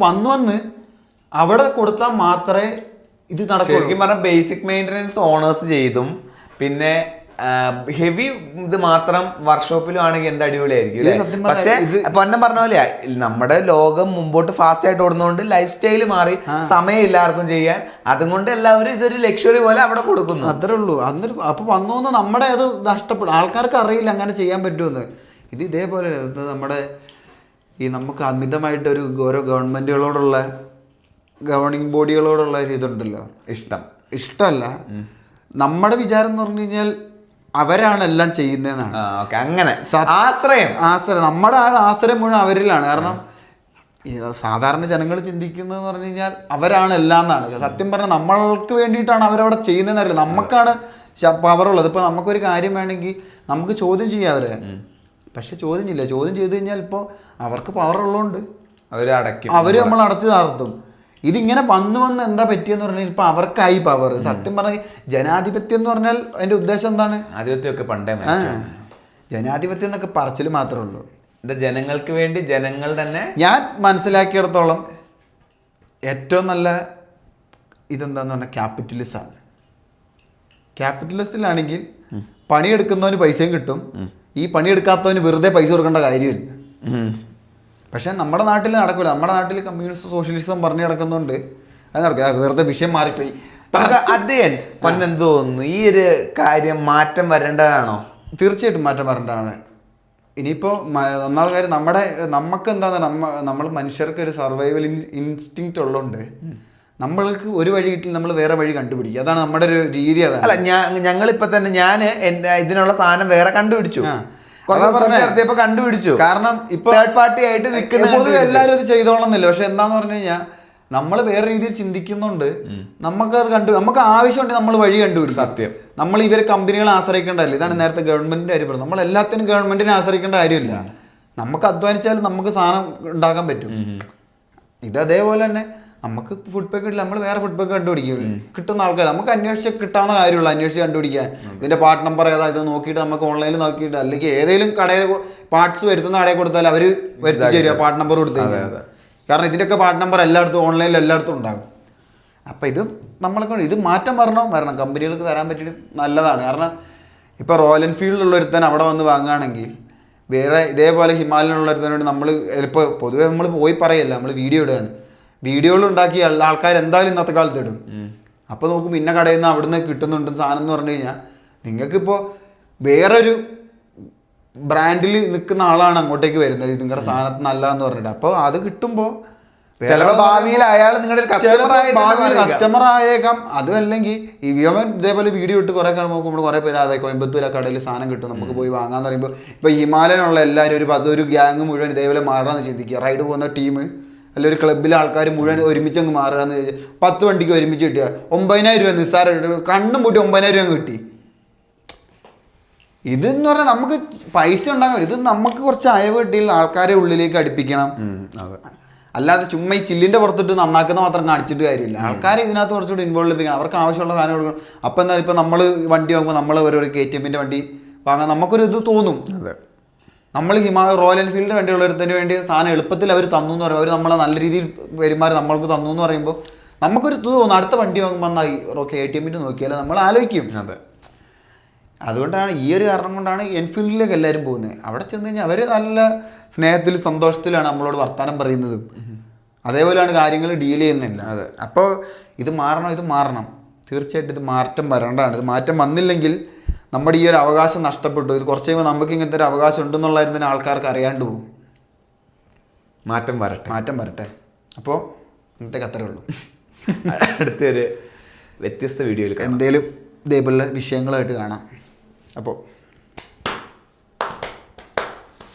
വന്ന് അവിടെ കൊടുത്താൽ മാത്രമേ ഇത് നടക്കൂ. ശരിക്കും പറഞ്ഞാൽ ബേസിക് മെയിൻ്റനൻസ് ഓണേഴ്സ് ചെയ്തും പിന്നെ ഹെവി ഇത് മാത്രം വർക്ക്ഷോപ്പിലും ആണെങ്കിൽ എന്ത് അടിപൊളിയായിരിക്കും അല്ലേ? പക്ഷെ പൊന്നം പറഞ്ഞ പോലെ നമ്മുടെ ലോകം മുമ്പോട്ട് ഫാസ്റ്റ് ആയിട്ട് ഓടുന്നതുകൊണ്ട് ലൈഫ് സ്റ്റൈൽ മാറി, സമയം എല്ലാവർക്കും ചെയ്യാൻ, അതുകൊണ്ട് എല്ലാവരും ഇതൊരു ലക്ഷറി പോലെ അവിടെ കൊടുക്കുന്നു. അത്രേ ഉള്ളൂ. അപ്പൊ വന്നു നമ്മുടെ അത് നഷ്ടപ്പെടും. ആൾക്കാർക്ക് അറിയില്ല അങ്ങനെ ചെയ്യാൻ പറ്റുമെന്ന്. ഇത് ഇതേപോലെ നമ്മുടെ ഈ നമുക്ക് അമിതമായിട്ടൊരു ഓരോ ഗവൺമെന്റുകളോടുള്ള ഗവർണിംഗ് ബോഡികളോടുള്ള ഒരു ഇതുണ്ടല്ലോ, ഇഷ്ടമല്ല. നമ്മുടെ വിചാരം എന്ന് പറഞ്ഞു കഴിഞ്ഞാൽ അവരാണ് എല്ലാം ചെയ്യുന്നതെന്നാണ്. അങ്ങനെ ആശ്രയം നമ്മുടെ ആശ്രയം മുഴുവൻ അവരിലാണ്. കാരണം സാധാരണ ജനങ്ങൾ ചിന്തിക്കുന്നതെന്ന് പറഞ്ഞു കഴിഞ്ഞാൽ അവരാണ് എല്ലാം എന്നാണ്. സത്യം പറഞ്ഞാൽ നമ്മൾക്ക് വേണ്ടിയിട്ടാണ് അവരവിടെ ചെയ്യുന്നതെന്ന് അറിയില്ല. നമുക്കാണ് പവറുള്ളത്. ഇപ്പം നമുക്കൊരു കാര്യം വേണമെങ്കിൽ നമുക്ക് ചോദ്യം ചെയ്യാം അവരെ, പക്ഷെ ചോദ്യം ചെയ്യില്ല. ചോദ്യം ചെയ്ത് കഴിഞ്ഞാൽ ഇപ്പോൾ അവർക്ക് പവറുള്ളതുകൊണ്ട് അവർ നമ്മൾ അടച്ചു താർത്തും. ഇതിങ്ങനെ വന്ന് എന്താ പറ്റിയെന്ന് പറഞ്ഞാൽ ഇപ്പൊ അവർക്കായി പവർ. സത്യം പറഞ്ഞാൽ ജനാധിപത്യം എന്ന് പറഞ്ഞാൽ അതിന്റെ ഉദ്ദേശം എന്താണ്? ആധിപത്യമൊക്കെ പണ്ടേ ജനാധിപത്യം എന്നൊക്കെ പറച്ചിൽ മാത്രമേ ഉള്ളൂ. ജനങ്ങൾക്ക് വേണ്ടി ജനങ്ങൾ തന്നെ. ഞാൻ മനസ്സിലാക്കിയിടത്തോളം ഏറ്റവും നല്ല ഇതെന്താന്ന് പറഞ്ഞാൽ ക്യാപിറ്റലിസമാണ്. ക്യാപിറ്റലിസ്റ്റിലാണെങ്കിൽ പണിയെടുക്കുന്നവന് പൈസയും കിട്ടും, ഈ പണിയെടുക്കാത്തവന് വെറുതെ പൈസ കൊടുക്കേണ്ട കാര്യമില്ല. പക്ഷെ നമ്മുടെ നാട്ടിൽ നടക്കില്ല. നമ്മുടെ നാട്ടിൽ കമ്മ്യൂണിസ്റ്റ് സോഷ്യലിസം പറഞ്ഞു കിടക്കുന്നുണ്ട്, അത് നടക്കില്ല. വെറുതെ വിഷയം മാറിപ്പോയി. എന്ത് തോന്നുന്നു, ഈ ഒരു കാര്യം മാറ്റം വരേണ്ടതാണോ? തീർച്ചയായിട്ടും മാറ്റം വരേണ്ടതാണ്. ഇനിയിപ്പോൾ ഒന്നാമത്തെ കാര്യം നമുക്ക് എന്താ നമ്മൾ മനുഷ്യർക്ക് ഒരു സർവൈവൽ ഇൻസ്റ്റിങ്ക്റ്റ് ഉള്ളതുകൊണ്ട് നമ്മൾക്ക് ഒരു വഴി കിട്ടി നമ്മൾ വേറെ വഴി കണ്ടുപിടിക്കുക. അതാണ് നമ്മുടെ ഒരു രീതി. അതാണ്. അല്ല, ഞങ്ങളിപ്പോ തന്നെ ഞാൻ ഇതിനുള്ള സാധനം വേറെ കണ്ടുപിടിച്ചു, കണ്ടുപിടിച്ചു. കാരണം ഇപ്പൊ തേർഡ് പാർട്ടി ആയിട്ട് പൊതുവെ എല്ലാവരും അത് ചെയ്തോളന്നില്ല. പക്ഷെ എന്താന്ന് പറഞ്ഞു കഴിഞ്ഞാൽ നമ്മൾ വേറെ രീതിയിൽ ചിന്തിക്കുന്നുണ്ട്. നമുക്ക് ആവശ്യമുണ്ട് നമ്മൾ വഴി കണ്ടുപിടിക്കും. സത്യം. നമ്മൾ ഇവരെ കമ്പനികളെ ആശ്രയിക്കേണ്ടതല്ല. ഇതാണ് നേരത്തെ ഗവൺമെന്റിന്റെ കാര്യം പറഞ്ഞത്. നമ്മൾ എല്ലാത്തിനും ഗവൺമെന്റിനെ ആശ്രയിക്കേണ്ട കാര്യമില്ല. നമുക്ക് അധ്വാനിച്ചാലും നമുക്ക് സാധനം ഉണ്ടാക്കാൻ പറ്റും. ഇത് അതേപോലെ തന്നെ നമുക്ക് ഫുഡ് പാക്കറ്റിൽ നമ്മൾ വേറെ ഫുഡ് പാക്ക് കണ്ടുപിടിക്കും. കിട്ടുന്ന ആൾക്കാർ നമുക്ക് അന്വേഷിച്ച് കിട്ടാവുന്ന കാര്യമുള്ളൂ, അന്വേഷിച്ച് കണ്ടുപിടിക്കാൻ. ഇതിന്റെ പാർട്ട് നമ്പർ ഏതാ ഇത് നോക്കിയിട്ട് നമുക്ക് ഓൺലൈനിൽ നോക്കിയിട്ട്, അല്ലെങ്കിൽ ഏതെങ്കിലും കടയിൽ പാർട്സ് വരുത്തുന്ന കടയിൽ കൊടുത്താൽ അവർ വരുത്തിച്ച് തരിക പാർട്ട് നമ്പർ കൊടുത്ത്. കാരണം ഇതിൻ്റെയൊക്കെ പാർട്ട് നമ്പർ എല്ലായിടത്തും ഓൺലൈനിൽ എല്ലായിടത്തും ഉണ്ടാകും. അപ്പം ഇത് മാറ്റം വരണം. കമ്പനികൾക്ക് തരാൻ പറ്റിയിട്ട് നല്ലതാണ്. കാരണം ഇപ്പോൾ റോയൽ എൻഫീൽഡിലുള്ള ഒരുത്തൻ അവിടെ വന്ന് വാങ്ങുകയാണെങ്കിൽ വേറെ ഇതേപോലെ ഹിമാലയനുള്ള ഒരുത്തന് വേണ്ടി നമ്മൾ ഇപ്പോൾ പൊതുവെ നമ്മൾ പോയി പറയല്ല, നമ്മൾ വീഡിയോ ഇടുകയാണ്. വീഡിയോകൾ ഉണ്ടാക്കി ആൾക്കാർ എന്തായാലും ഇന്നത്തെ കാലത്ത് ഇടും. അപ്പോൾ നോക്കും ഇന്ന കടയിൽ നിന്ന് അവിടുന്ന് കിട്ടുന്നുണ്ട് സാധനം എന്ന് പറഞ്ഞു കഴിഞ്ഞാൽ നിങ്ങൾക്കിപ്പോൾ വേറൊരു ബ്രാൻഡിൽ നിൽക്കുന്ന ആളാണ് അങ്ങോട്ടേക്ക് വരുന്നത് നിങ്ങളുടെ സാധനത്തിന് നല്ലതെന്ന് പറഞ്ഞിട്ട്. അപ്പോൾ അത് കിട്ടുമ്പോൾ ഭാവിയിൽ അയാൾ നിങ്ങളുടെ കസ്റ്റമർ ആയേക്കാം. അതും അല്ലെങ്കിൽ ഇവൻ ഇതേപോലെ വീഡിയോ ഇട്ട് കുറെ നോക്കുമ്പോൾ കുറെ പേര് അതെ കോയമ്പത്തൂർ ആ കടയിൽ സാധനം കിട്ടും നമുക്ക് പോയി വാങ്ങാന്ന് പറയുമ്പോൾ ഇപ്പോൾ ഹിമാലയനുള്ള എല്ലാവരും ഒരു ഗ്യാങ് മുഴുവൻ ഇതേപോലെ മാറാന്ന് ചിന്തിക്കുക. റൈഡ് പോകുന്ന ടീം അല്ല ഒരു ക്ലബ്ബിലെ ആൾക്കാർ മുഴുവൻ ഒരുമിച്ച് അങ്ങ് മാറുകയെന്ന് ചോദിച്ചാൽ 10 വണ്ടിക്ക് ഒരുമിച്ച് കിട്ടുക 9,000 രൂപ നിസ്സാരം കണ്ണും പൂട്ടി 9,000 രൂപ കിട്ടി. ഇതെന്ന് പറഞ്ഞാൽ നമുക്ക് പൈസ ഉണ്ടാകാൻ ഇത് നമുക്ക് കുറച്ച് അയവ് കിട്ടിയിൽ ആൾക്കാരെ ഉള്ളിലേക്ക് അടുപ്പിക്കണം. അല്ലാതെ ചുമ്മാ ഈ ചില്ലിൻ്റെ പുറത്തിട്ട് നന്നാക്കുന്ന മാത്രം കാണിച്ചിട്ട് കാര്യമില്ല. ആൾക്കാരെ ഇതിനകത്ത് കുറച്ചുകൂടി ഇൻവോൾവ് ചെയ്യിപ്പിക്കണം. അവർക്ക് ആവശ്യമുള്ള സാധനം കൊടുക്കണം. അപ്പം എന്താ ഇപ്പോൾ നമ്മൾ വണ്ടി വാങ്ങുമ്പോൾ നമ്മൾ ഒരു KTM വണ്ടി വാങ്ങാൻ നമുക്കൊരു ഇത് തോന്നും. നമ്മൾ റോയൽ എൻഫീൽഡ് വണ്ടിയുള്ളവരത്തിന് വേണ്ടി സാധനം എളുപ്പത്തിൽ അവർ തന്നു എന്ന് പറയുമ്പോൾ അവർ നമ്മളെ നല്ല രീതിയിൽ പെരുമാറി നമ്മൾക്ക് തന്നു എന്ന് പറയുമ്പോൾ നമുക്കൊരു ഇത് തോന്നും. അടുത്ത വണ്ടി വാങ്ങുമ്പോൾ KTM നോക്കിയാൽ നമ്മൾ ആലോചിക്കും. അതുകൊണ്ടാണ് ഈ ഒരു കാരണം കൊണ്ടാണ് എൻഫീൽഡിലേക്ക് എല്ലാവരും പോകുന്നത്. അവിടെ ചെന്ന് കഴിഞ്ഞാൽ അവർ നല്ല സ്നേഹത്തിൽ സന്തോഷത്തിലാണ് നമ്മളോട് വർത്തമാനം പറയുന്നത്. അതേപോലെയാണ് കാര്യങ്ങൾ ഡീൽ ചെയ്യുന്നില്ല. അപ്പോൾ ഇത് മാറണം. തീർച്ചയായിട്ടും ഇത് മാറ്റം വരേണ്ടതാണ്. ഇത് മാറ്റം വന്നില്ലെങ്കിൽ നമ്മുടെ ഈ ഒരു അവകാശം നഷ്ടപ്പെട്ടു. ഇത് കുറച്ച് കഴിയുമ്പോൾ നമുക്ക് ഇങ്ങനത്തെ ഒരു അവകാശം ഉണ്ടെന്നുള്ളതായിരുന്നു തന്നെ ആൾക്കാർക്ക് അറിയാണ്ട് പോകും. മാറ്റം വരട്ടെ. അപ്പോൾ ഇന്നത്തെ അത്രേ ഉള്ളൂ. അടുത്തൊരു വ്യത്യസ്ത വീഡിയോയിൽ എന്തെങ്കിലും ഇതേപോലെ വിഷയങ്ങളായിട്ട് കാണാം. അപ്പോൾ